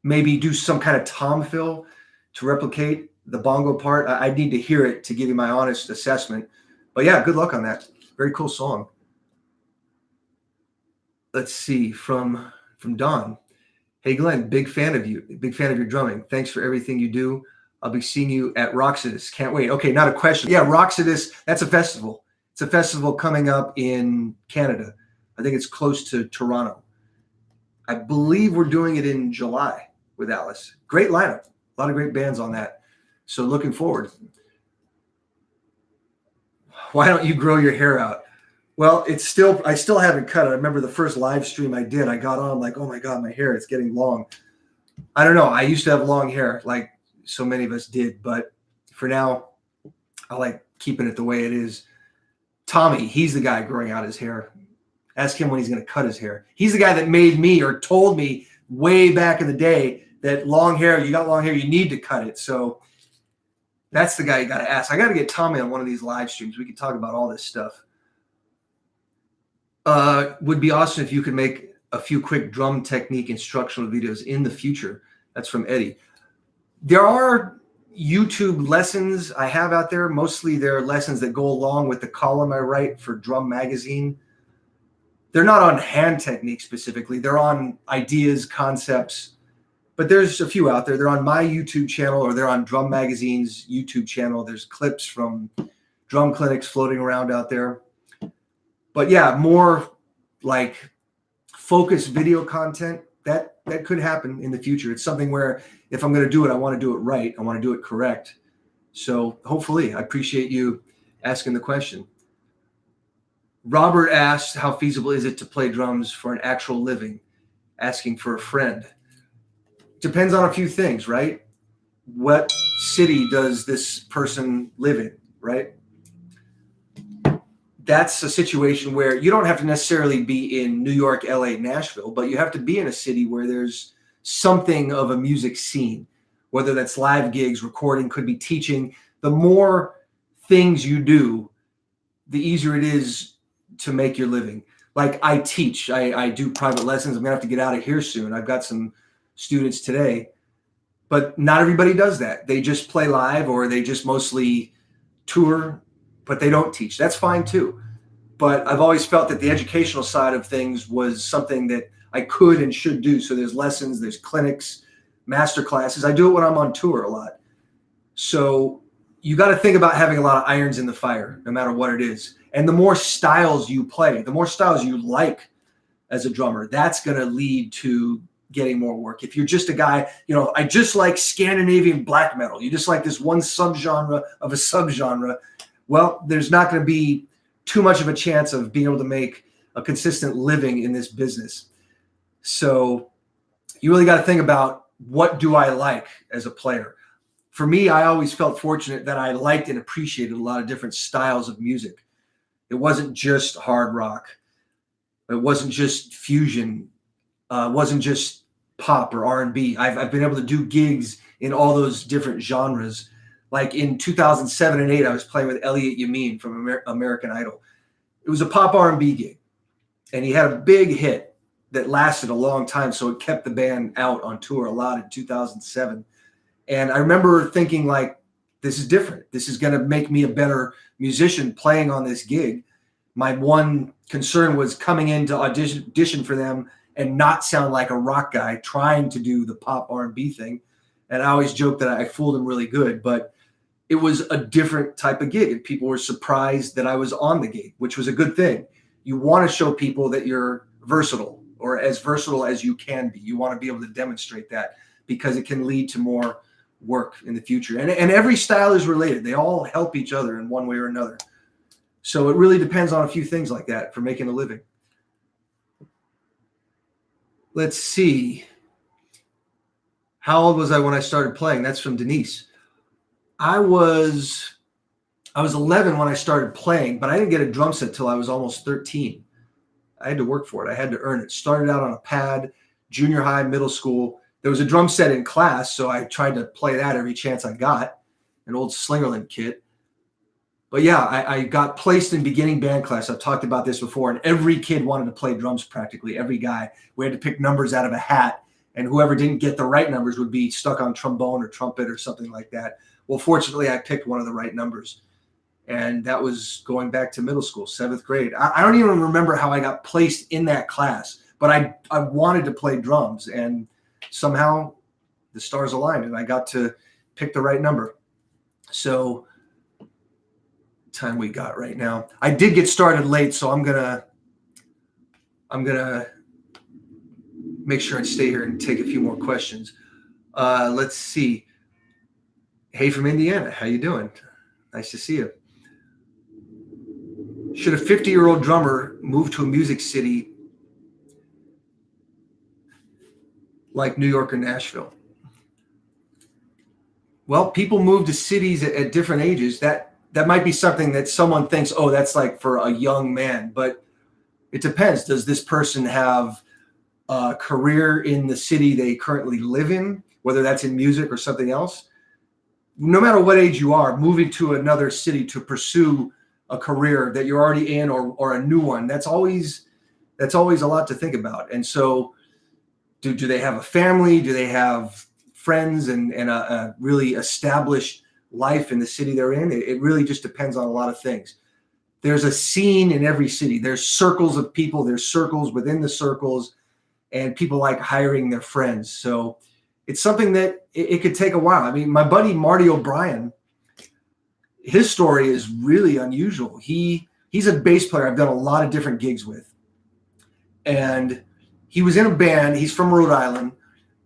maybe do some kind of tom fill to replicate the bongo part. I need to hear it to give you my honest assessment. But yeah, good luck on that. Very cool song. Let's see, from Don. Hey, Glenn, big fan of you. Big fan of your drumming. Thanks for everything you do. I'll be seeing you at Roxodus. Can't wait. Okay, not a question. Yeah, Roxodus, that's a festival. It's a festival coming up in Canada. I think it's close to Toronto. I believe we're doing it in July. with Alice. Great lineup. A lot of great bands on that. So looking forward. Why don't you grow your hair out? Well, I still haven't cut it. I remember the first live stream I did, I got on like, oh my God, my hair, it's getting long. I don't know. I used to have long hair like so many of us did, but for now, I like keeping it the way it is. Tommy, he's the guy growing out his hair. Ask him when he's going to cut his hair. He's the guy that made me or told me way back in the day that long hair, you got long hair, you need to cut it. So that's the guy you got to ask. I got to get Tommy on one of these live streams. We can talk about all this stuff. Would be awesome if you could make a few quick drum technique instructional videos in the future. That's from Eddie. There are YouTube lessons I have out there. Mostly they're lessons that go along with the column I write for Drum Magazine. They're not on hand technique specifically. They're on ideas, concepts, but there's a few out there. They're on my YouTube channel or they're on Drum Magazine's YouTube channel. There's clips from drum clinics floating around out there. But yeah, more like focused video content, that could happen in the future. It's something where if I'm going to do it, I want to do it right. I want to do it correct. So hopefully, I appreciate you asking the question. Robert asked, how feasible is it to play drums for an actual living? Asking for a friend. Depends on a few things, right? What city does this person live in, right? That's a situation where you don't have to necessarily be in New York, LA, Nashville, but you have to be in a city where there's something of a music scene, whether that's live gigs, recording, could be teaching. The more things you do, the easier it is to make your living. Like I teach, I do private lessons. I'm gonna have to get out of here soon. I've got some students today, but not everybody does that. They just play live or they just mostly tour, but they don't teach. That's fine too. But I've always felt that the educational side of things was something that I could and should do. So there's lessons, there's clinics, master classes. I do it when I'm on tour a lot. So you got to think about having a lot of irons in the fire, no matter what it is. And the more styles you play, the more styles you like as a drummer, that's going to lead to getting more work. If you're just a guy, I just like Scandinavian black metal. You just like this one subgenre of a subgenre. Well, there's not going to be too much of a chance of being able to make a consistent living in this business. So you really got to think about, what do I like as a player? For me, I always felt fortunate that I liked and appreciated a lot of different styles of music. It wasn't just hard rock. It wasn't just fusion. It wasn't just pop or R&B. I've been able to do gigs in all those different genres. Like in 2007 and 8, I was playing with Elliot Yamin from American Idol. It was a pop R&B gig, and he had a big hit that lasted a long time, so it kept the band out on tour a lot in 2007. And I remember thinking, like, this is different. This is going to make me a better musician playing on this gig. My one concern was coming in to audition for them and not sound like a rock guy trying to do the pop R&B thing. And I always joke that I fooled him really good, but it was a different type of gig, and people were surprised that I was on the gig, which was a good thing. You want to show people that you're versatile, or as versatile as you can be. You want to be able to demonstrate that, because it can lead to more work in the future. And every style is related. They all help each other in one way or another. So it really depends on a few things like that for making a living. Let's see. How old was I when I started playing? That's from Denise. I was 11 when I started playing, but I didn't get a drum set till I was almost 13. I had to work for it. I had to earn it. Started out on a pad, junior high, middle school. There was a drum set in class, so I tried to play that every chance I got, an old Slingerland kit. But yeah, I got placed in beginning band class. I've talked about this before, and every kid wanted to play drums practically, every guy. We had to pick numbers out of a hat, and whoever didn't get the right numbers would be stuck on trombone or trumpet or something like that. Well, fortunately, I picked one of the right numbers, and that was going back to middle school, 7th grade. I don't even remember how I got placed in that class, but I wanted to play drums, and somehow the stars aligned, and I got to pick the right number. So time we got right now. I did get started late, so I'm gonna make sure I stay here and take a few more questions. Let's see. Hey, from Indiana. How you doing? Nice to see you. Should a 50-year-old drummer move to a music city like New York or Nashville? Well, people move to cities at different ages. That might be something that someone thinks, oh, that's like for a young man. But it depends. Does this person have a career in the city they currently live in, whether that's in music or something else? No matter what age you are, moving to another city to pursue a career that you're already in or a new one, that's always a lot to think about. And so do they have a family? Do they have friends and a really established life in the city they're in? It really just depends on a lot of things. There's a scene in every city. There's circles of people. There's circles within the circles, and people like hiring their friends. So it's something that it could take a while. I mean, my buddy Marty O'Brien, his story is really unusual. He's a bass player I've done a lot of different gigs with. And he was in a band. He's from Rhode Island.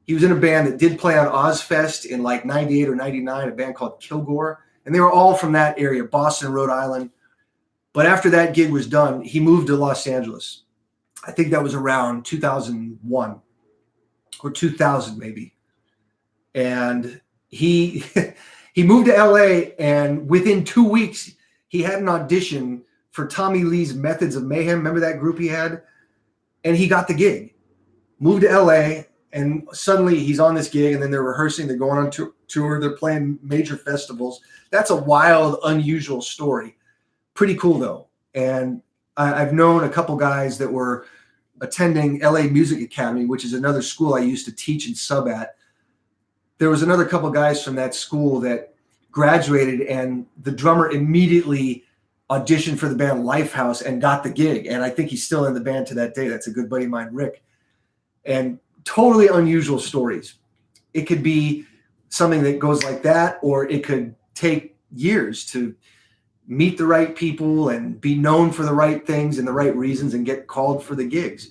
He was in a band that did play on Ozfest in like 98 or 99, a band called Kilgore. And they were all from that area, Boston, Rhode Island. But after that gig was done, he moved to Los Angeles. I think that was around 2001 or 2000 maybe. And he he moved to LA, and within 2 weeks, he had an audition for Tommy Lee's Methods of Mayhem. Remember that group he had? And he got the gig. Moved to LA, and suddenly he's on this gig, and then they're rehearsing, they're going on tour, they're playing major festivals. That's a wild, unusual story. Pretty cool, though. And I've known a couple guys that were attending LA Music Academy, which is another school I used to teach and sub at. There was another couple guys from that school that graduated, and the drummer immediately auditioned for the band Lifehouse and got the gig. And I think he's still in the band to that day. That's a good buddy of mine, Rick. And totally unusual stories. It could be something that goes like that, or it could take years to meet the right people and be known for the right things and the right reasons and get called for the gigs.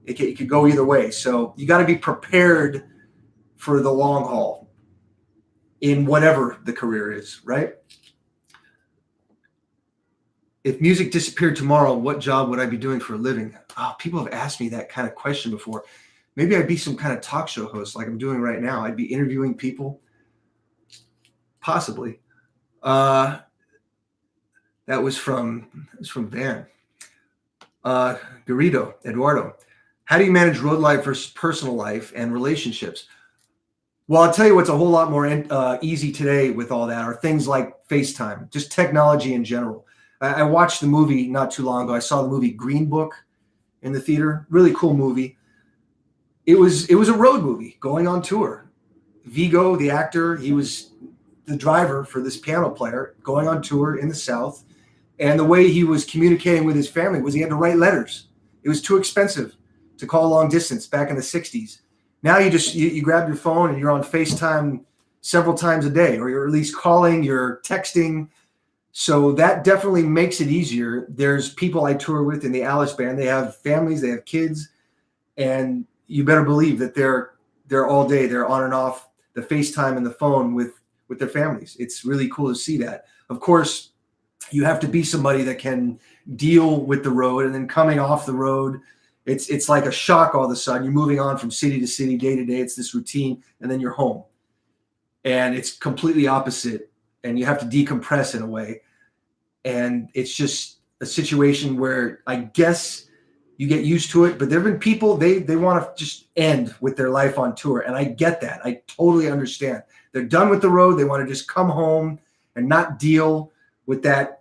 It could go either way. So you got to be prepared for the long haul in whatever the career is, right? If music disappeared tomorrow, what job would I be doing for a living? Oh, people have asked me that kind of question before. Maybe I'd be some kind of talk show host like I'm doing right now. I'd be interviewing people. Possibly. That was from Van. Garrido, Eduardo. How do you manage road life versus personal life and relationships? Well, I'll tell you what's a whole lot more easy today with all that are things like FaceTime, just technology in general. I watched the movie not too long ago. I saw the movie Green Book in the theater. Really cool movie. It was a road movie going on tour. Vigo, the actor, he was the driver for this piano player going on tour in the South. And the way he was communicating with his family was he had to write letters. It was too expensive to call long distance back in the 60s. Now you grab your phone and you're on FaceTime several times a day, or you're at least calling, you're texting. So that definitely makes it easier. There's people I tour with in the Alice band. They have families, they have kids, and you better believe that they're all day. They're on and off the FaceTime and the phone with their families. It's really cool to see that. Of course, you have to be somebody that can deal with the road, and then coming off the road, it's like a shock all of a sudden. You're moving on from city to city, day to day. It's this routine, and then you're home. And it's completely opposite, and you have to decompress in a way. And it's just a situation where I guess you get used to it, but there have been people, they want to just end with their life on tour. And I get that. I totally understand. They're done with the road. They want to just come home and not deal with that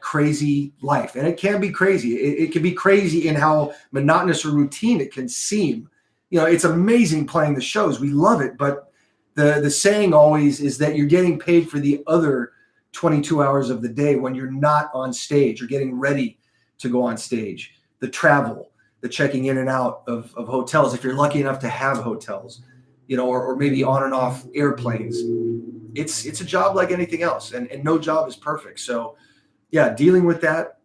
crazy life. And it can be crazy. It can be crazy in how monotonous or routine it can seem. You know, it's amazing playing the shows. We love it. But the saying always is that you're getting paid for the other 22 hours of the day when you're not on stage or getting ready to go on stage. The travel, the checking in and out of hotels, if you're lucky enough to have hotels, you know, or maybe on and off airplanes. It's a job like anything else, and no job is perfect. So yeah, dealing with that,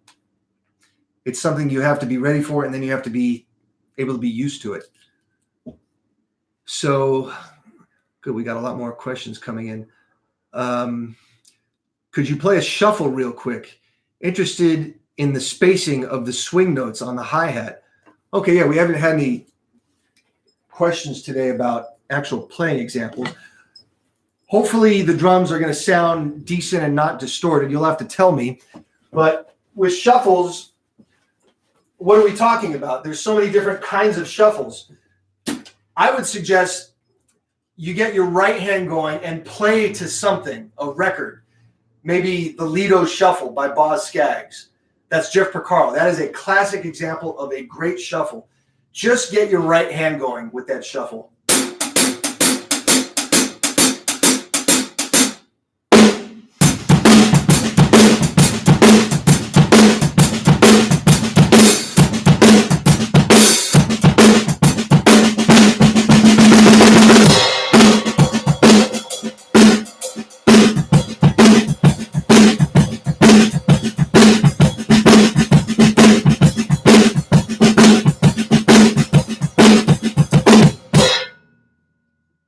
it's something you have to be ready for, and then you have to be able to be used to it. So Good. We got a lot more questions coming in. Could you play a shuffle real quick? Interested in the spacing of the swing notes on the hi-hat. Okay, yeah, we haven't had any questions today about actual playing examples. Hopefully the drums are going to sound decent and not distorted. You'll have to tell me. But with shuffles, what are we talking about? There's so many different kinds of shuffles. I would suggest you get your right hand going and play to something, a record. Maybe the Lido Shuffle by Boz Scaggs. That's Jeff Porcaro. That is a classic example of a great shuffle. Just get your right hand going with that shuffle.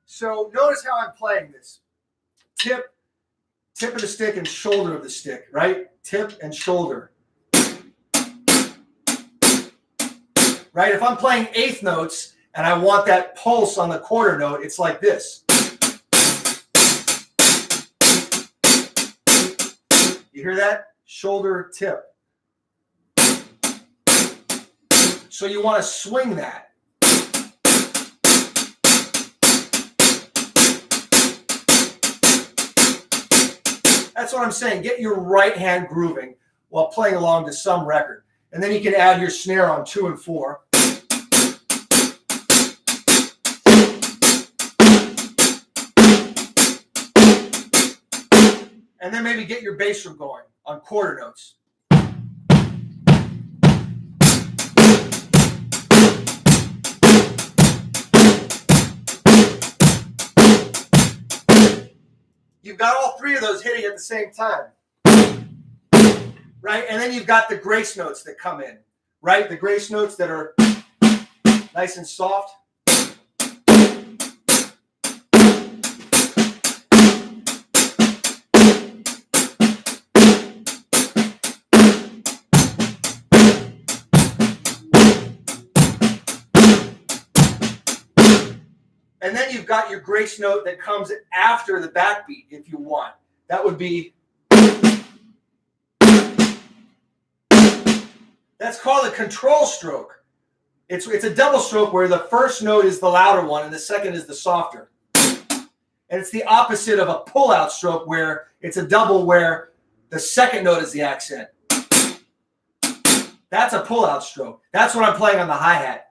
So notice how I'm playing this. Tip of the stick and shoulder of the stick, right? Tip and shoulder. Right? If I'm playing eighth notes and I want that pulse on the quarter note, it's like this. You hear that? Shoulder, tip. So you want to swing that. That's what I'm saying. Get your right hand grooving while playing along to some record. And then you can add your snare on 2 and 4. And then maybe get your bass drum going on quarter notes. You've got all three of those hitting at the same time, right? And then you've got the grace notes that come in, right? The grace notes that are nice and soft. And then you've got your grace note that comes after the backbeat if you want. That would be, that's called a control stroke. It's a double stroke where the first note is the louder one and the second is the softer. And it's the opposite of a pull-out stroke where it's a double where the second note is the accent. That's a pull-out stroke. That's what I'm playing on the hi-hat.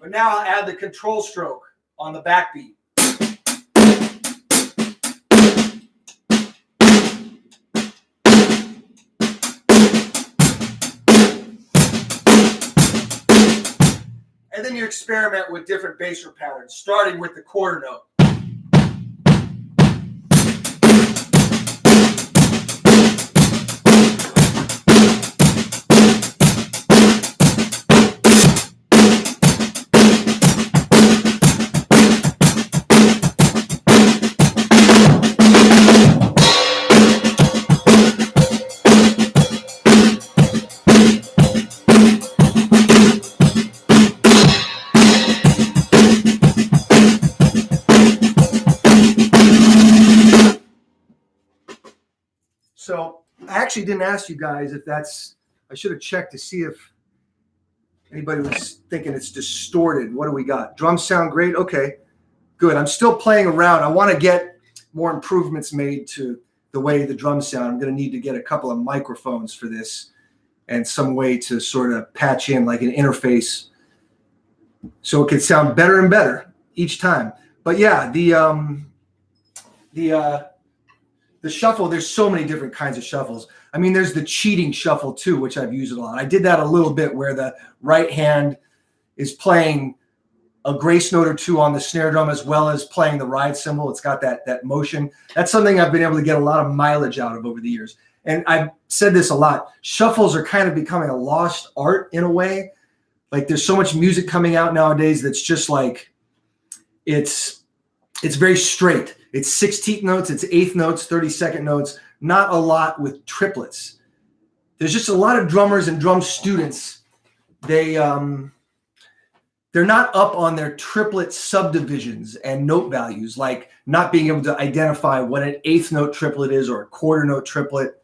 But now I'll add the control stroke on the backbeat. And then you experiment with different bass drum patterns, starting with the quarter note. So I actually didn't ask you guys if that's, I should have checked to see if anybody was thinking it's distorted. What do we got? Drums sound great. Okay, good. I'm still playing around. I want to get more improvements made to the way the drums sound. I'm going to need to get a couple of microphones for this and some way to sort of patch in like an interface so it could sound better and better each time. But yeah, the shuffle, there's so many different kinds of shuffles. I mean, there's the cheating shuffle too, which I've used a lot. I did that a little bit where the right hand is playing a grace note or two on the snare drum as well as playing the ride cymbal. It's got that motion. That's something I've been able to get a lot of mileage out of over the years. and I've said this a lot, shuffles are kind of becoming a lost art in a way. Like there's so much music coming out nowadays that's just like, it's very straight. It's 16th notes, it's 8th notes, 32nd notes, not a lot with triplets. There's just a lot of drummers and drum students. They're not up on their triplet subdivisions and note values, like not being able to identify what an 8th note triplet is or a quarter note triplet.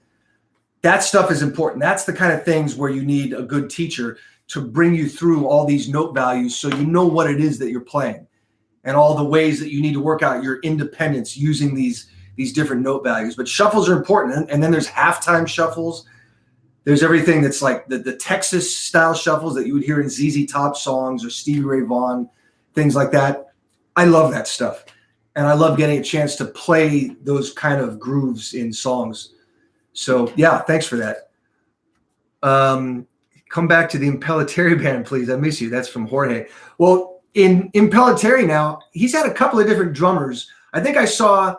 That stuff is important. That's the kind of things where you need a good teacher to bring you through all these note values so you know what it is that you're playing and all the ways that you need to work out your independence using these different note values. But shuffles are important. And then there's halftime shuffles. There's everything that's like the Texas style shuffles that you would hear in ZZ Top songs or Stevie Ray Vaughan, things like that. I love that stuff. And I love getting a chance to play those kind of grooves in songs. So yeah, thanks for that. Come back to the Impellitteri band, please. I miss you. That's from Jorge. Well, in Impellitteri now, he's had a couple of different drummers. I think I saw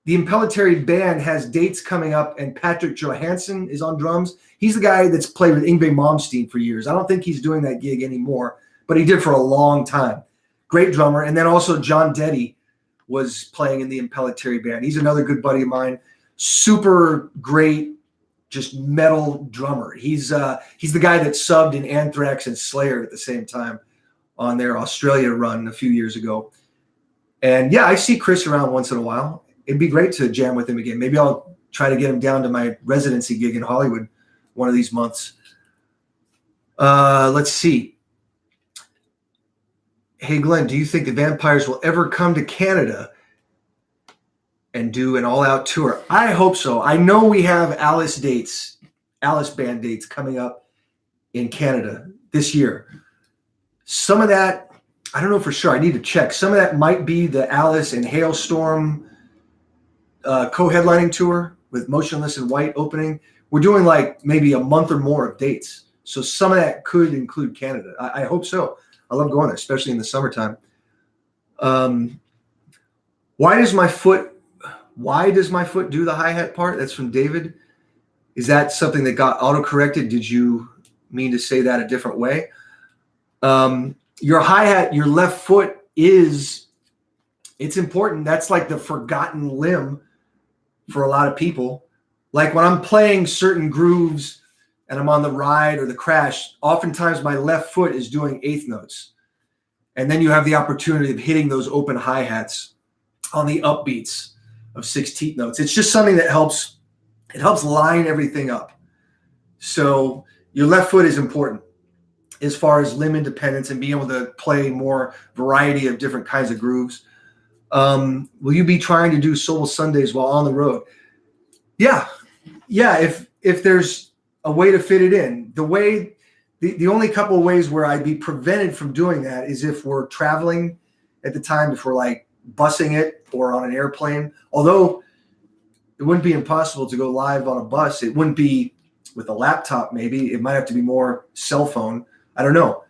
the Impellitteri band has dates coming up, and Patrick Johansson is on drums. He's the guy that's played with Yngwie Malmsteen for years. I don't think he's doing that gig anymore, but he did for a long time. Great drummer. And then also John Deddy was playing in the Impellitteri band. He's another good buddy of mine. Super great, just metal drummer. He's the guy that subbed in Anthrax and Slayer at the same time on their Australia run a few years ago. And yeah, I see Chris around once in a while. It'd be great to jam with him again. Maybe I'll try to get him down to my residency gig in Hollywood one of these months. Let's see. Hey, Glenn, do you think the Vampires will ever come to Canada and do an all-out tour? I hope so. I know we have Alice band dates coming up in Canada this year. Some of that, I don't know for sure. I need to check. Some of that might be the Alice and Hailstorm co-headlining tour with Motionless in White opening. We're doing like maybe a month or more of dates. So some of that could include Canada. I hope so. I love going there, especially in the summertime. Why does my foot do the hi-hat part? That's from David. Is that something that got auto-corrected? Did you mean to say that a different way? Your hi-hat, your left foot it's important. That's like the forgotten limb for a lot of people. Like when I'm playing certain grooves and I'm on the ride or the crash, oftentimes my left foot is doing 8th notes. And then you have the opportunity of hitting those open hi-hats on the upbeats of 16th notes. It's just something that helps line everything up. So your left foot is important as far as limb independence and being able to play more variety of different kinds of grooves. Will you be trying to do Soul Sundays while on the road? Yeah. If there's a way to fit it in, the only couple of ways where I'd be prevented from doing that is if we're traveling at the time, if we're like busing it or on an airplane. Although it wouldn't be impossible to go live on a bus. It wouldn't be with a laptop. Maybe it might have to be more cell phone. I don't know.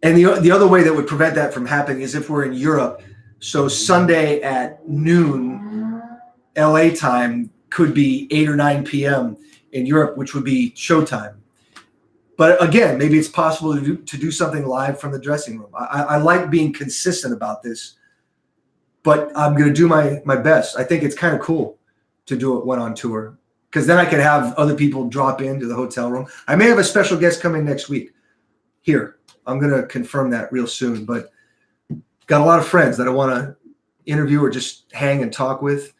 And the other way that would prevent that from happening is if we're in Europe. So Sunday at noon LA time could be 8 or 9 p.m. in Europe, which would be showtime. But again, maybe it's possible to do something live from the dressing room. I like being consistent about this, but I'm going to do my best. I think it's kind of cool to do it when on tour, because then I can have other people drop into the hotel room. I may have a special guest coming next week here. I'm going to confirm that real soon, but got a lot of friends that I want to interview or just hang and talk with.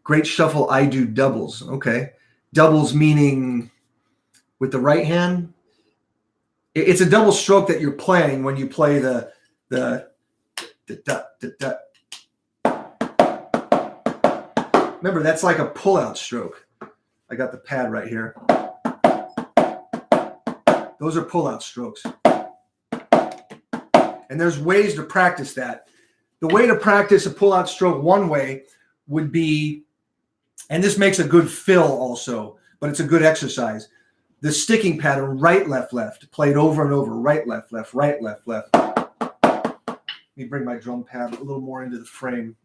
Great shuffle. I do doubles. Okay. Doubles meaning with the right hand. It's a double stroke that you're playing when you play the Remember, that's like a pull-out stroke. I got the pad right here. Those are pull-out strokes. And there's ways to practice that. The way to practice a pull-out stroke one way would be, and this makes a good fill also, but it's a good exercise. The sticking pattern, right, left, left, played over and over, right, left, left, right, left, left. Let me bring my drum pad a little more into the frame.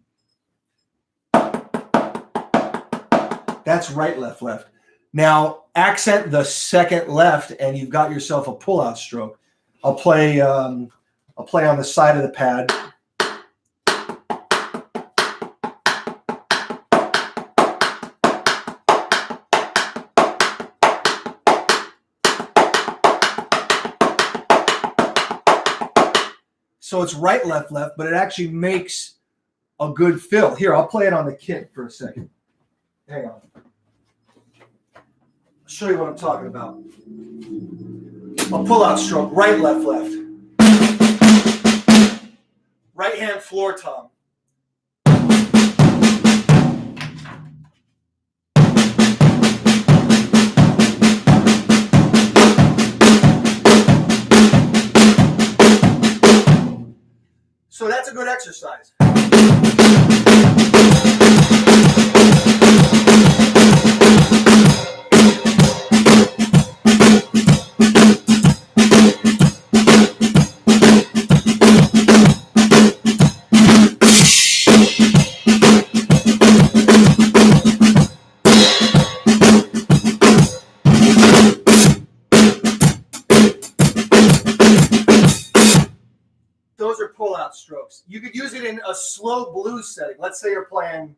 That's right, left, left. Now accent the second left, and you've got yourself a pull-out stroke. I'll play on the side of the pad. So it's right, left, left, but it actually makes a good fill. Here, I'll play it on the kit for a second. Hang on. I'll show you what I'm talking about. A pull-out stroke, right, left, left. Right hand floor tom. So that's a good exercise. Those are pull-out strokes. You could use it in a slow blues setting. Let's say you're playing.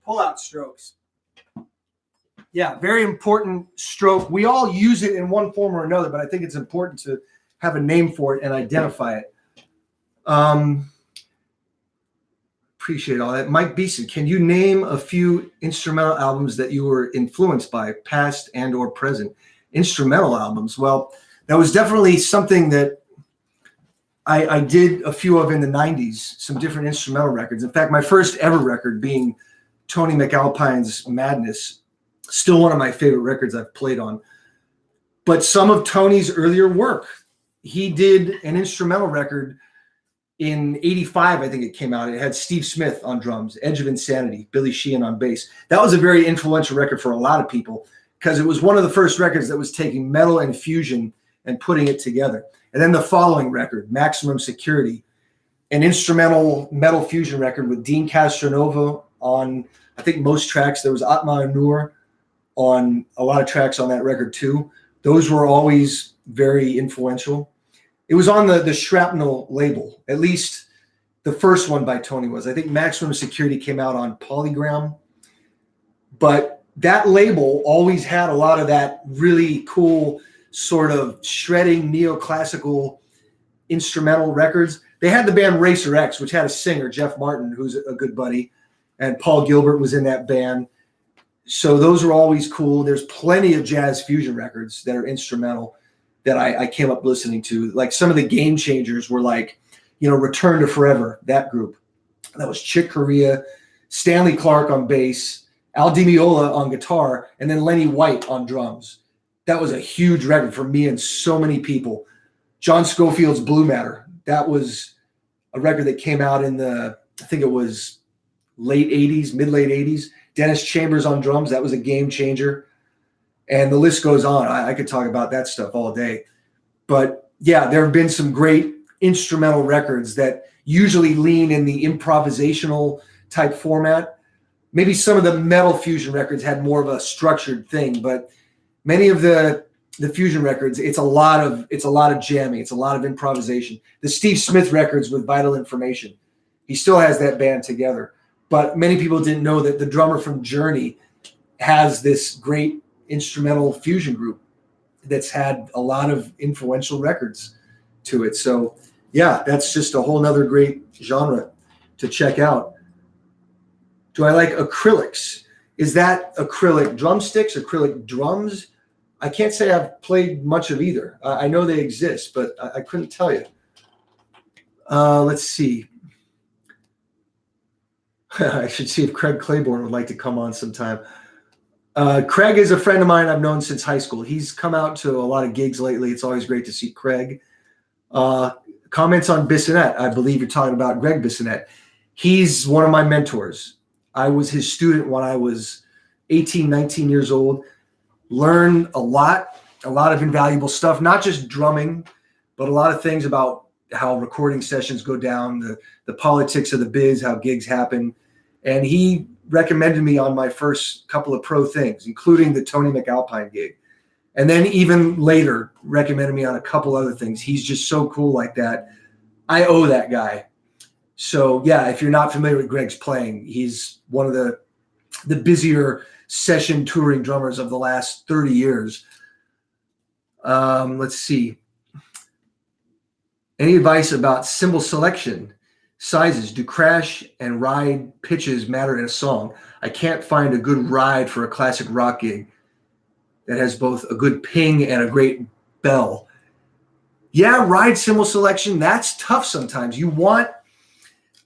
Pull-out strokes. Yeah, very important stroke. We all use it in one form or another, but I think it's important to have a name for it and identify it. Appreciate all that. Mike Beeson, can you name a few instrumental albums that you were influenced by, past and or present? Instrumental albums. Well, that was definitely something that I did a few of in the 90s, some different instrumental records. In fact, my first ever record being Tony McAlpine's Madness, still one of my favorite records I've played on. But some of Tony's earlier work, he did an instrumental record in 85, I think it came out. It had Steve Smith on drums, Edge of Insanity, Billy Sheehan on bass. That was a very influential record for a lot of people because it was one of the first records that was taking metal and fusion and putting it together. And then the following record, Maximum Security, an instrumental metal fusion record with Dean Castronova on, I think, most tracks. There was Atma Nur on a lot of tracks on that record too. Those were always very influential. It was on the Shrapnel label, at least the first one by Tony was. I think Maximum Security came out on Polygram. But that label always had a lot of that really cool sort of shredding neoclassical instrumental records. They had the band Racer X, which had a singer, Jeff Martin, who's a good buddy, and Paul Gilbert was in that band. So those are always cool. There's plenty of jazz fusion records that are instrumental that I came up listening to. Like some of the game changers were like, Return to Forever, that group. That was Chick Corea, Stanley Clarke on bass, Al Di Meola on guitar, and then Lenny White on drums. That was a huge record for me and so many people. John Scofield's Blue Matter. That was a record that came out in I think it was late 80s, mid-late 80s. Dennis Chambers on drums. That was a game changer. And the list goes on. I could talk about that stuff all day. But yeah, there have been some great instrumental records that usually lean in the improvisational type format. Maybe some of the metal fusion records had more of a structured thing, but many of the fusion records, it's a lot of jamming. It's a lot of improvisation. The Steve Smith records with Vital Information, he still has that band together. But many people didn't know that the drummer from Journey has this great instrumental fusion group that's had a lot of influential records to it. So yeah, that's just a whole nother great genre to check out. Do I like acrylics? Is that acrylic drumsticks, acrylic drums? I can't say I've played much of either. I know they exist, but I couldn't tell you. Let's see. I should see if Craig Claiborne would like to come on sometime. Craig is a friend of mine I've known since high school. He's come out to a lot of gigs lately. It's always great to see Craig. Comments on Bissonette. I believe you're talking about Greg Bissonette. He's one of my mentors. I was his student when I was 18, 19 years old. Learned a lot of invaluable stuff, not just drumming, but a lot of things about how recording sessions go down, the politics of the biz, how gigs happen. And he recommended me on my first couple of pro things, including the Tony McAlpine gig. And then even later recommended me on a couple other things. He's just so cool like that. I owe that guy. So yeah, if you're not familiar with Greg's playing, he's one of the busier session touring drummers of the last 30 years. Let's see. Any advice about cymbal selection, sizes? Do crash and ride pitches matter in a song? I can't find a good ride for a classic rock gig that has both a good ping and a great bell. Yeah, ride cymbal selection, that's tough sometimes.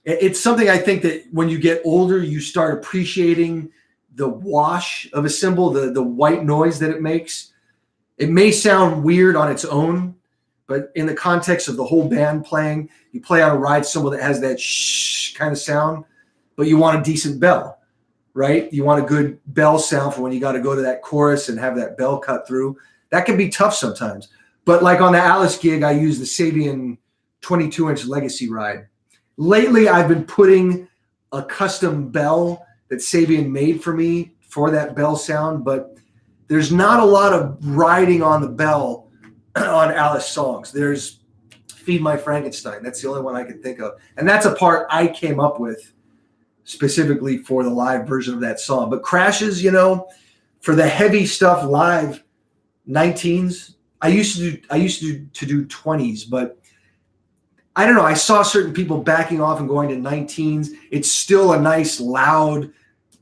It's something I think that when you get older, you start appreciating the wash of a cymbal, the white noise that it makes. It may sound weird on its own, but in the context of the whole band playing, you play on a ride cymbal that has that shh kind of sound, but you want a decent bell, right? You want a good bell sound for when you got to go to that chorus and have that bell cut through. That can be tough sometimes. But like on the Alice gig, I use the Sabian 22-inch Legacy ride. Lately, I've been putting a custom bell that Sabian made for me for that bell sound, but there's not a lot of riding on the bell on Alice songs. There's Feed My Frankenstein. That's the only one I can think of. And that's a part I came up with specifically for the live version of that song. But crashes, for the heavy stuff live, 19s. I used to do 20s, but I don't know. I saw certain people backing off and going to 19s. It's still a nice, loud,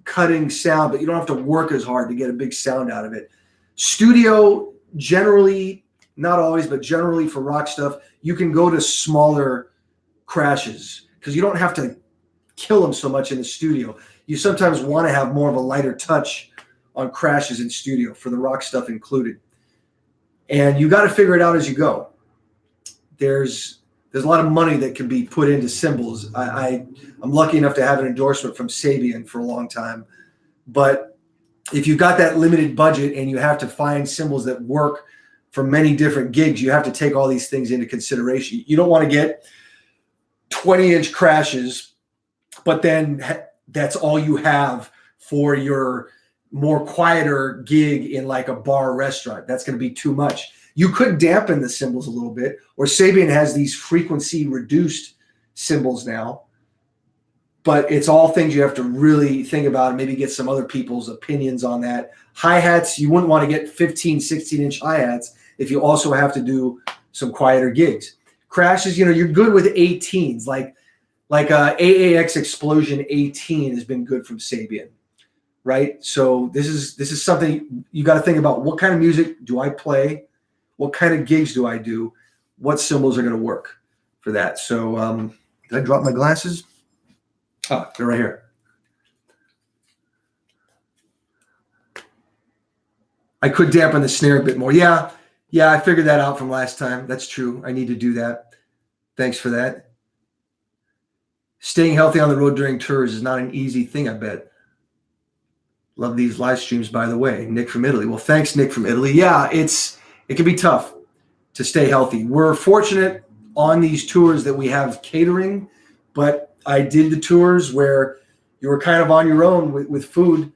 cutting sound, but you don't have to work as hard to get a big sound out of it. Studio, generally, not always, but generally for rock stuff, you can go to smaller crashes because you don't have to kill them so much in the studio. You sometimes want to have more of a lighter touch on crashes in studio for the rock stuff included. And you got to figure it out as you go. There's a lot of money that can be put into cymbals. I'm lucky enough to have an endorsement from Sabian for a long time. But if you've got that limited budget and you have to find cymbals that work for many different gigs, you have to take all these things into consideration. You don't want to get 20-inch crashes, but then that's all you have for your more quieter gig in like a bar or restaurant. That's going to be too much. You could dampen the cymbals a little bit, or Sabian has these frequency reduced cymbals now, but it's all things you have to really think about and maybe get some other people's opinions on that. Hi-hats, you wouldn't want to get 15, 16-inch hi-hats if you also have to do some quieter gigs. Crashes, you're good with 18s, like AAX Explosion 18 has been good from Sabian, right? So this is something you got to think about. What kind of music do I play? What kind of gigs do I do? What cymbals are going to work for that? So did I drop my glasses? Oh, they're right here. I could dampen the snare a bit more. Yeah, I figured that out from last time. That's true. I need to do that. Thanks for that. Staying healthy on the road during tours is not an easy thing, I bet. Love these live streams, by the way. Nick from Italy. Well, thanks, Nick from Italy. Yeah, it can be tough to stay healthy. We're fortunate on these tours that we have catering, but I did the tours where you were kind of on your own with food.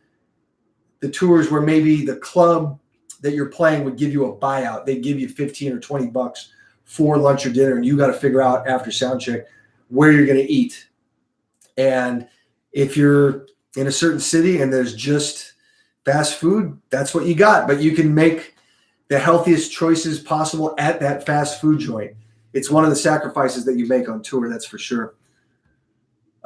The tours where maybe the club that you're playing would give you a buyout. They give you 15 or 20 bucks for lunch or dinner, and you got to figure out after sound check where you're going to eat. And if you're in a certain city and there's just fast food, that's what you got. But you can make the healthiest choices possible at that fast food joint. It's one of the sacrifices that you make on tour, that's for sure.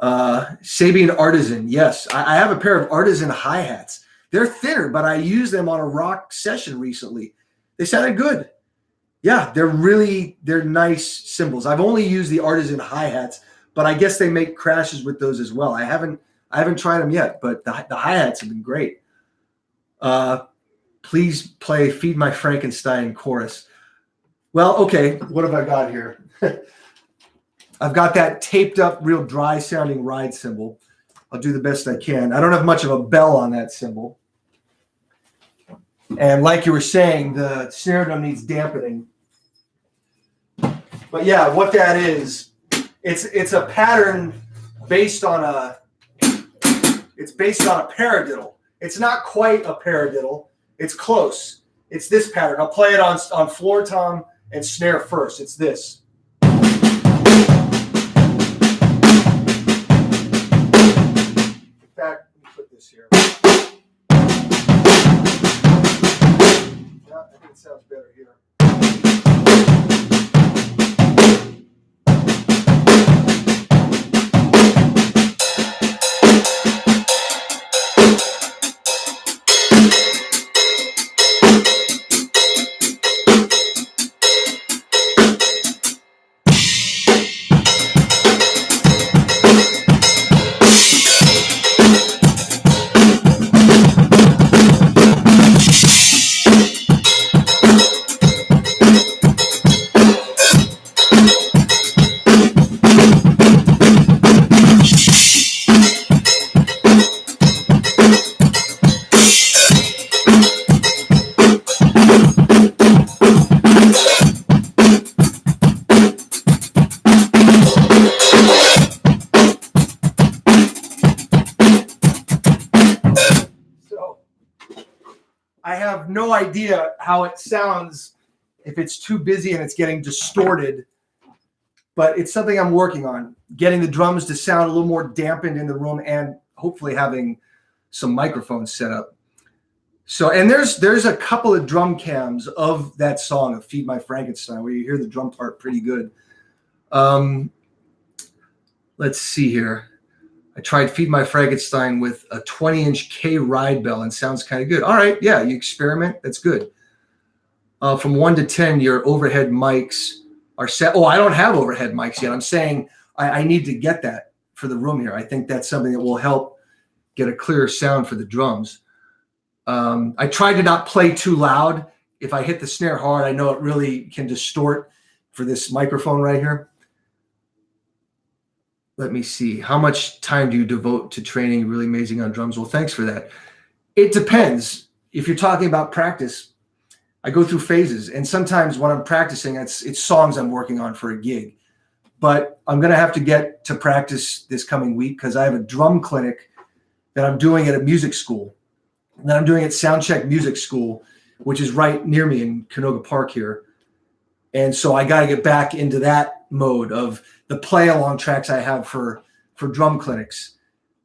Sabian Artisan. Yes, I have a pair of Artisan hi-hats. They're thinner, but I used them on a rock session recently. They sounded good. Yeah, they're nice cymbals. I've only used the Artisan hi-hats, but I guess they make crashes with those as well. I haven't tried them yet, but the hi-hats have been great. Please play Feed My Frankenstein chorus. Well, okay, what have I got here? I've got that taped up, real dry sounding ride cymbal. I'll do the best I can. I don't have much of a bell on that cymbal. And like you were saying, the snare drum needs dampening. But yeah, what that is, it's a pattern based on a paradiddle. It's not quite a paradiddle. It's close. It's this pattern. I'll play it on floor tom and snare first. It's this. In fact, let me put this here. Yeah, I think it sounds better here. I have no idea how it sounds if it's too busy and it's getting distorted, but it's something I'm working on, getting the drums to sound a little more dampened in the room and hopefully having some microphones set up. So, and there's a couple of drum cams of that song of Feed My Frankenstein where you hear the drum part pretty good. Let's see here. I tried Feed My Frankenstein with a 20-inch K ride bell and sounds kind of good. All right, yeah, you experiment. That's good. From 1 to 10, your overhead mics are set. Oh, I don't have overhead mics yet. I'm saying I need to get that for the room here. I think that's something that will help get a clearer sound for the drums. I tried to not play too loud. If I hit the snare hard, I know it really can distort for this microphone right here. Let me see. How much time do you devote to training Really Amazing on drums? Well, thanks for that. It depends. If you're talking about practice, I go through phases. And sometimes when I'm practicing, it's songs I'm working on for a gig. But I'm going to have to get to practice this coming week because I have a drum clinic that I'm doing at a music school. And then I'm doing at Soundcheck Music School, which is right near me in Canoga Park here. And so I got to get back into that mode of the play along tracks I have for drum clinics.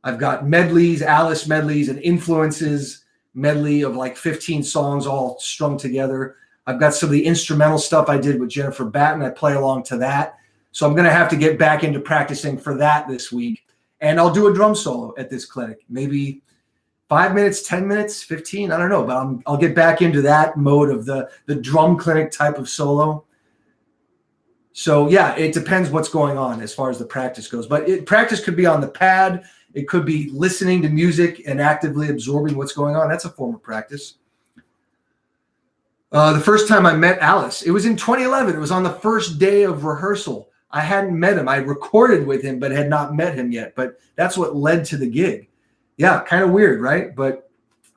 I've got medleys, Alice medleys, and influences medley of like 15 songs all strung together. I've got some of the instrumental stuff I did with Jennifer Batten. I play along to that. So I'm going to have to get back into practicing for that this week. And I'll do a drum solo at this clinic. Maybe 5 minutes, 10 minutes, 15, I don't know. But I'll get back into that mode of the drum clinic type of solo. So yeah, it depends what's going on as far as the practice goes. But practice could be on the pad. It could be listening to music and actively absorbing what's going on. That's a form of practice. The first time I met Alice, it was in 2011. It was on the first day of rehearsal. I hadn't met him. I recorded with him, but had not met him yet. But that's what led to the gig. Yeah, kind of weird, right? But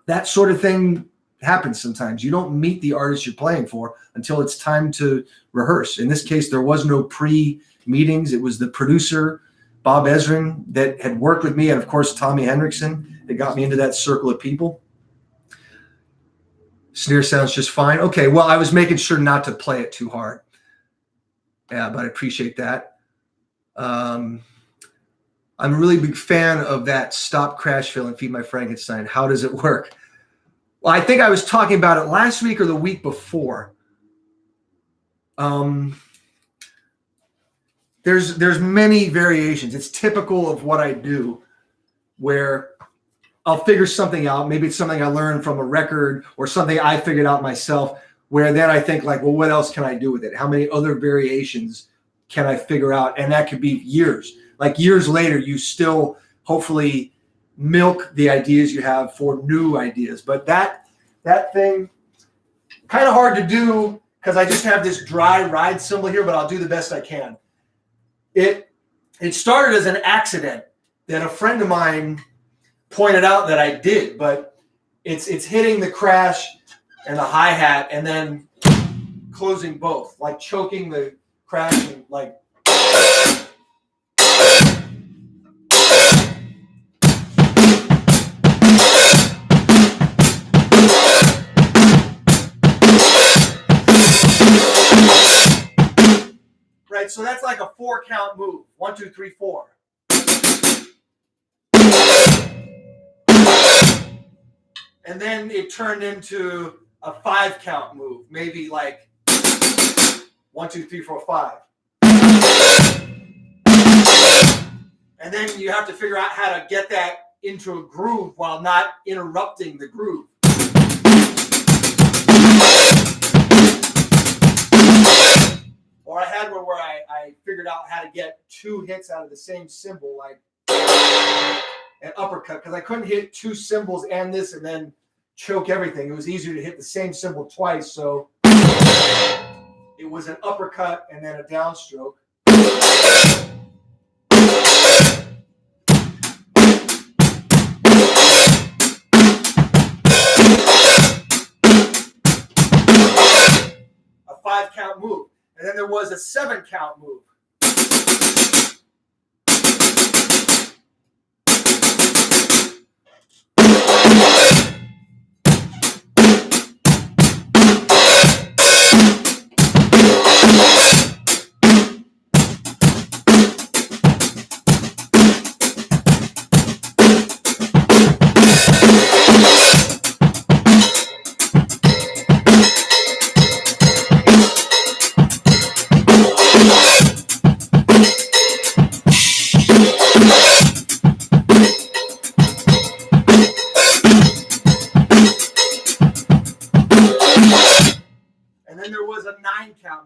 that sort of thing happens sometimes. You don't meet the artist you're playing for until it's time to rehearse. In this case, there was no pre-meetings. It was the producer, Bob Ezrin, that had worked with me, and of course, Tommy Hendrickson, that got me into that circle of people. Snare sounds just fine. Okay, well, I was making sure not to play it too hard. Yeah, but I appreciate that. I'm a really big fan of that stop, crash, fill, and Feed My Frankenstein. How does it work? Well, I think I was talking about it last week or the week before. there's many variations. It's typical of what I do, where I'll figure something out. Maybe it's something I learned from a record or something I figured out myself, where then I think like, well, what else can I do with it? How many other variations can I figure out? And that could be years. Like years later, you still hopefully milk the ideas you have for new ideas. But that thing, kind of hard to do because I just have this dry ride cymbal here, but I'll do the best I can. It started as an accident that a friend of mine pointed out that I did, but it's hitting the crash and the hi-hat and then closing both, like choking the crash and like. Right, so that's like a 4-count move. 1, 2, 3, 4. And then it turned into a 5-count move, maybe like 1, 2, 3, 4, 5. And then you have to figure out how to get that into a groove while not interrupting the groove. Or I had one where I figured out how to get 2 hits out of the same cymbal, like an uppercut, because I couldn't hit 2 cymbals and this and then choke everything. It was easier to hit the same cymbal twice, so it was an uppercut and then a downstroke. A 5-count move. And then there was a 7-count move.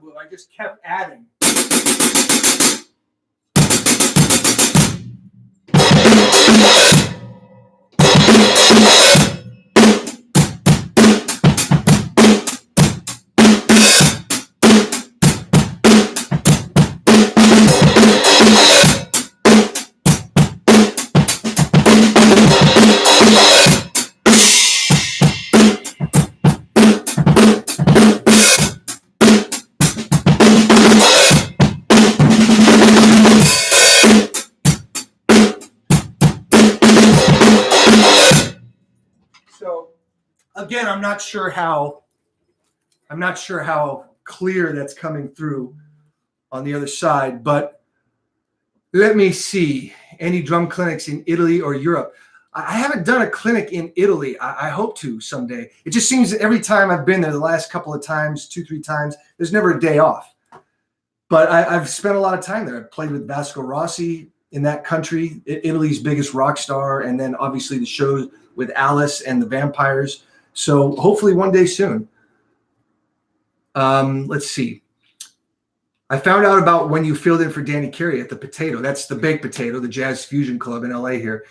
Move. I just kept adding. Again, I'm not sure how clear that's coming through on the other side, but let me see. Any drum clinics in Italy or Europe? I haven't done a clinic in Italy. I hope to someday. It just seems that every time I've been there, the last couple of times, 2-3 times, there's never a day off. But I've spent a lot of time there. I've played with Vasco Rossi in that country, Italy's biggest rock star, and then obviously the shows with Alice and the Vampires. So hopefully one day soon. Let's see. I found out about when you filled in for Danny Carey at the Potato. That's the Baked Potato, the Jazz Fusion Club in LA here.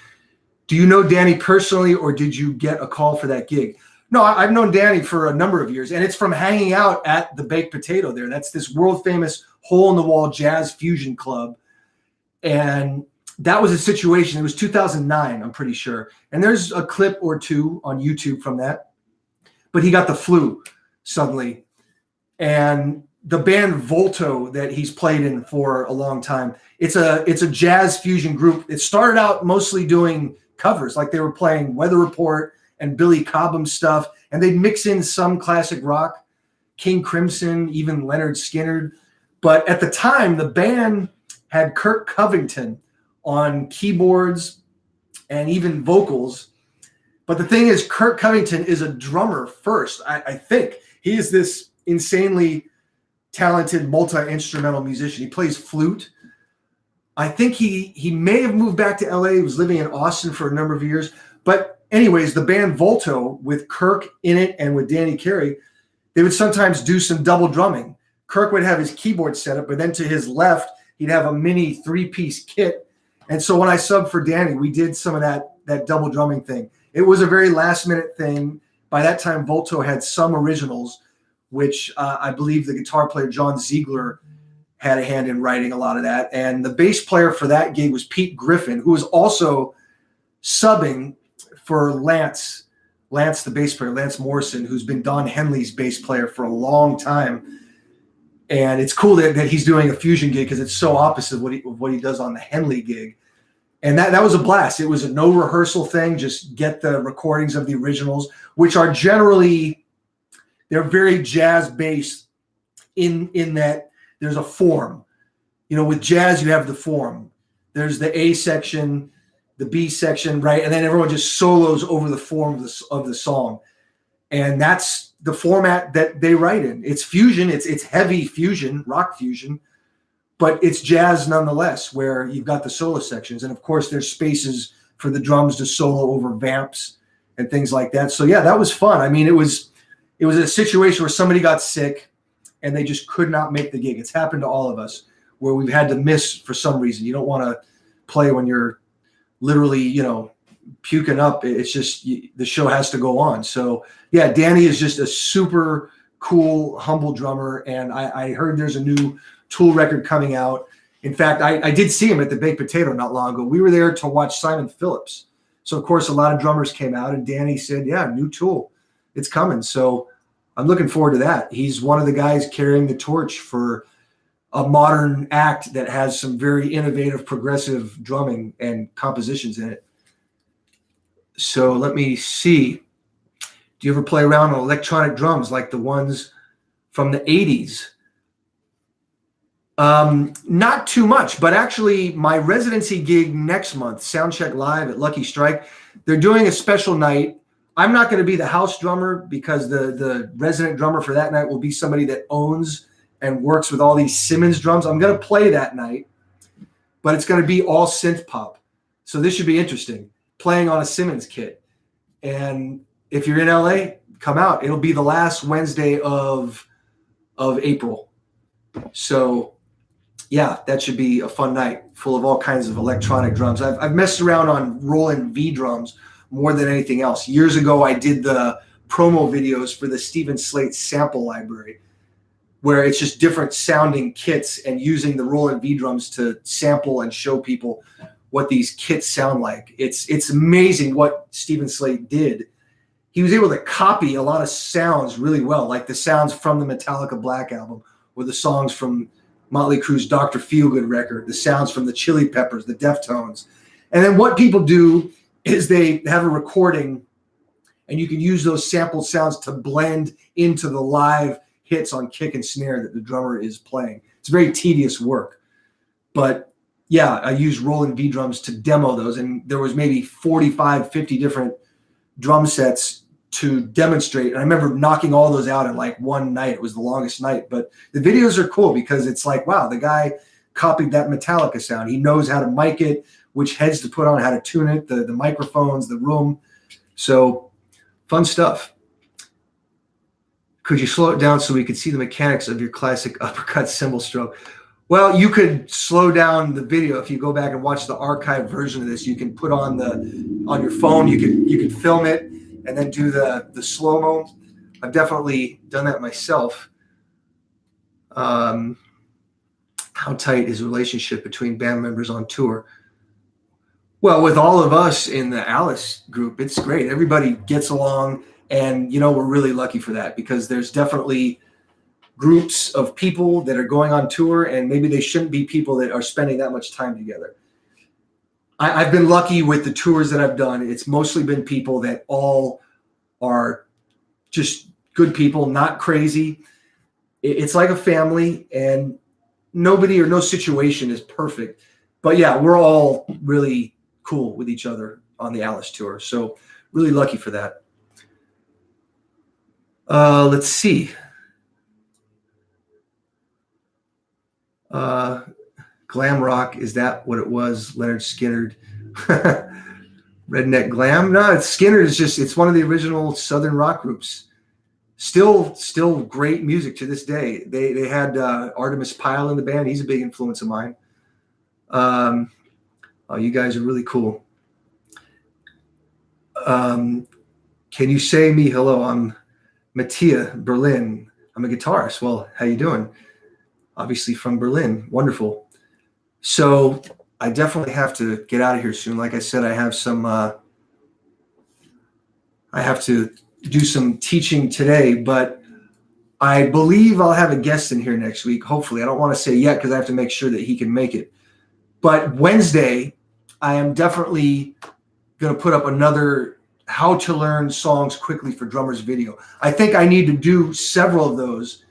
Do you know Danny personally, or did you get a call for that gig? No, I've known Danny for a number of years, and it's from hanging out at the Baked Potato there. That's this world famous hole-in-the-wall jazz fusion club. And that was a situation. It was 2009, I'm pretty sure. And there's a clip or 2 on YouTube from that. But he got the flu suddenly. And the band Volto that he's played in for a long time, it's a jazz fusion group. It started out mostly doing covers, like they were playing Weather Report and Billy Cobham stuff, and they'd mix in some classic rock, King Crimson, even Leonard Skinner. But at the time, the band had Kirk Covington on keyboards and even vocals. But the thing is, Kirk Covington is a drummer first, I think. He is this insanely talented multi-instrumental musician. He plays flute, I think he may have moved back to LA. He was living in Austin for a number of years. But anyways, the band Volto with Kirk in it and with Danny Carey, they would sometimes do some double drumming. Kirk would have his keyboard set up, but then to his left, he'd have a mini 3-piece kit. And so when I subbed for Danny, we did some of that double drumming thing. It was a very last minute thing. By that time, Volto had some originals, which I believe the guitar player John Ziegler had a hand in writing a lot of that. And the bass player for that gig was Pete Griffin, who was also subbing for Lance, the bass player, Lance Morrison, who's been Don Henley's bass player for a long time. And it's cool that he's doing a fusion gig because it's so opposite of what he does on the Henley gig. And that was a blast. It was a no rehearsal thing. Just get the recordings of the originals, which are generally, they're very jazz based in that there's a form. You know, with jazz, you have the form. There's the A section, the B section, right? And then everyone just solos over the form of the song. And that's the format that they write in. It's fusion. It's heavy fusion, rock fusion, but it's jazz nonetheless, where you've got the solo sections. And of course, there's spaces for the drums to solo over vamps and things like that. So yeah, that was fun. I mean, it was a situation where somebody got sick and they just could not make the gig. It's happened to all of us where we've had to miss for some reason. You don't want to play when you're literally, you know, puking up. It's just the show has to go on. So yeah, Danny is just a super cool, humble drummer. And I heard there's a new Tool record coming out. In fact, I did see him at the Baked Potato not long ago. We were there to watch Simon Phillips. So of course, a lot of drummers came out and Danny said, yeah, new Tool, it's coming. So I'm looking forward to that. He's one of the guys carrying the torch for a modern act that has some very innovative, progressive drumming and compositions in it. So let me see. Do you ever play around on electronic drums like the ones from the 80s? Not too much, but actually my residency gig next month, Soundcheck Live at Lucky Strike, they're doing a special night. I'm not going to be the house drummer because the resident drummer for that night will be somebody that owns and works with all these Simmons drums. I'm going to play that night, but it's going to be all synth pop. So this should be interesting, playing on a Simmons kit. And if you're in LA, come out. It'll be the last Wednesday of April. So yeah, that should be a fun night full of all kinds of electronic drums. I've messed around on Roland V drums more than anything else. Years ago, I did the promo videos for the Stephen Slate sample library, where it's just different sounding kits and using the Roland V drums to sample and show people what these kits sound like. It's amazing what Stephen Slate did. He was able to copy a lot of sounds really well, like the sounds from the Metallica Black Album or the songs from Motley Crue's Dr. Feelgood record, the sounds from the Chili Peppers, the Deftones. And then what people do is they have a recording and you can use those sampled sounds to blend into the live hits on kick and snare that the drummer is playing. It's very tedious work. But yeah, I used Roland V drums to demo those. And there was maybe 45, 50 different drum sets to demonstrate. And I remember knocking all those out in like one night. It was the longest night. But the videos are cool because it's like, wow, the guy copied that Metallica sound. He knows how to mic it, which heads to put on, how to tune it, the microphones, the room. So fun stuff. Could you slow it down so we could see the mechanics of your classic uppercut cymbal stroke? Well, you could slow down the video. If you go back and watch the archived version of this, you can put on your phone, you could film it and then do the slow-mo. I've definitely done that myself. How tight is the relationship between band members on tour? Well, with all of us in the Alice group, it's great. Everybody gets along, and we're really lucky for that because there's definitely groups of people that are going on tour, and maybe they shouldn't be people that are spending that much time together. I've been lucky with the tours that I've done. It's mostly been people that all are just good people, not crazy. It's like a family, and nobody or no situation is perfect. But yeah, we're all really cool with each other on the Alice tour. So really lucky for that. Let's see. Glam rock, is that what it was? Leonard Skinner. Redneck glam? No, it's Skinner. It's one of the original Southern rock groups. Still great music to this day. They had Artemis Pyle in the band. He's a big influence of mine. Oh, you guys are really cool. Can you say me hello? I'm Mattia, Berlin. I'm a guitarist. Well, how you doing? Obviously from Berlin. Wonderful. So I definitely have to get out of here soon. Like I said, I have to do some teaching today, but I believe I'll have a guest in here next week. Hopefully. I don't want to say yet because I have to make sure that he can make it. But Wednesday, I am definitely going to put up another how to learn songs quickly for drummers video. I think I need to do several of those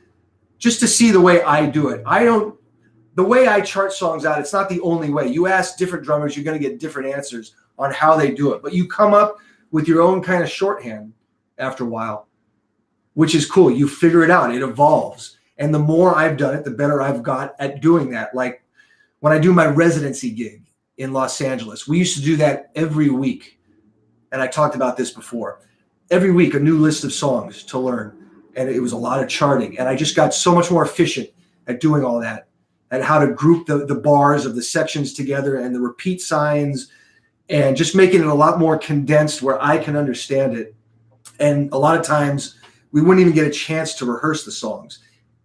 just to see the way I do it. The way I chart songs out, it's not the only way. You ask different drummers, you're going to get different answers on how they do it. But you come up with your own kind of shorthand after a while, which is cool. You figure it out. It evolves. And the more I've done it, the better I've got at doing that. Like when I do my residency gig in Los Angeles, we used to do that every week. And I talked about this before. Every week, a new list of songs to learn. And it was a lot of charting. And I just got so much more efficient at doing all that, at how to group the bars of the sections together and the repeat signs, and just making it a lot more condensed where I can understand it. And a lot of times we wouldn't even get a chance to rehearse the songs.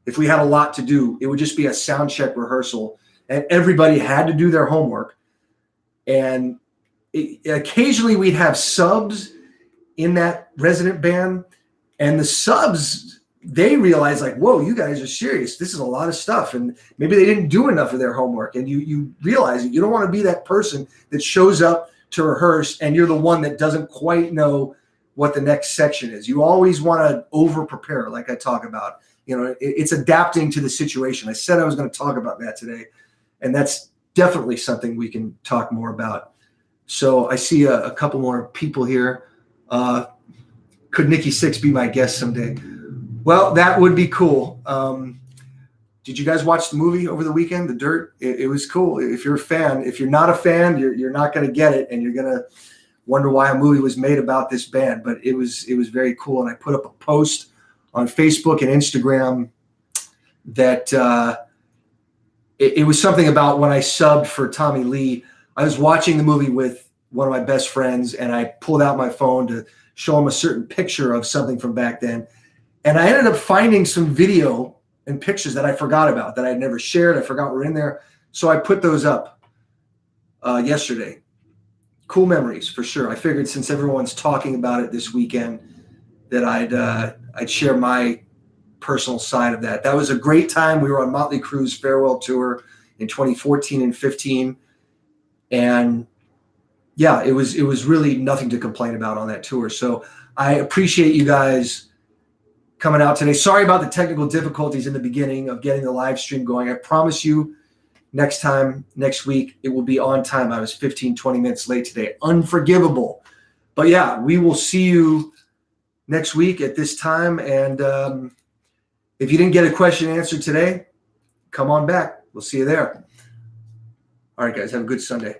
If we had a lot to do, it would just be a sound check rehearsal, and everybody had to do their homework. And occasionally we'd have subs in that resident band, and the subs, they realize like, whoa, you guys are serious. This is a lot of stuff. And maybe they didn't do enough of their homework. And you realize that you don't want to be that person that shows up to rehearse and you're the one that doesn't quite know what the next section is. You always want to over prepare, like I talk about. It's adapting to the situation. I said I was going to talk about that today, and that's definitely something we can talk more about. So I see a couple more people here. Could Nikki Sixx be my guest someday? Well, that would be cool. Did you guys watch the movie over the weekend, The Dirt? It was cool. If you're a fan, if you're not a fan, you're not going to get it, and you're going to wonder why a movie was made about this band. But it was very cool, and I put up a post on Facebook and Instagram that it was something about when I subbed for Tommy Lee. I was watching the movie with one of my best friends, and I pulled out my phone to show him a certain picture of something from back then. And I ended up finding some video and pictures that I forgot about, that I had never shared. I forgot were in there. So I put those up yesterday. Cool memories for sure. I figured since everyone's talking about it this weekend that I'd share my personal side of that. That was a great time. We were on Motley Crue's farewell tour in 2014 and 15. And yeah, it was really nothing to complain about on that tour. So I appreciate you guys coming out today. Sorry about the technical difficulties in the beginning of getting the live stream going. I promise you next week, it will be on time. I was 15, 20 minutes late today. Unforgivable. But yeah, we will see you next week at this time. And if you didn't get a question answered today, come on back. We'll see you there. All right, guys, have a good Sunday.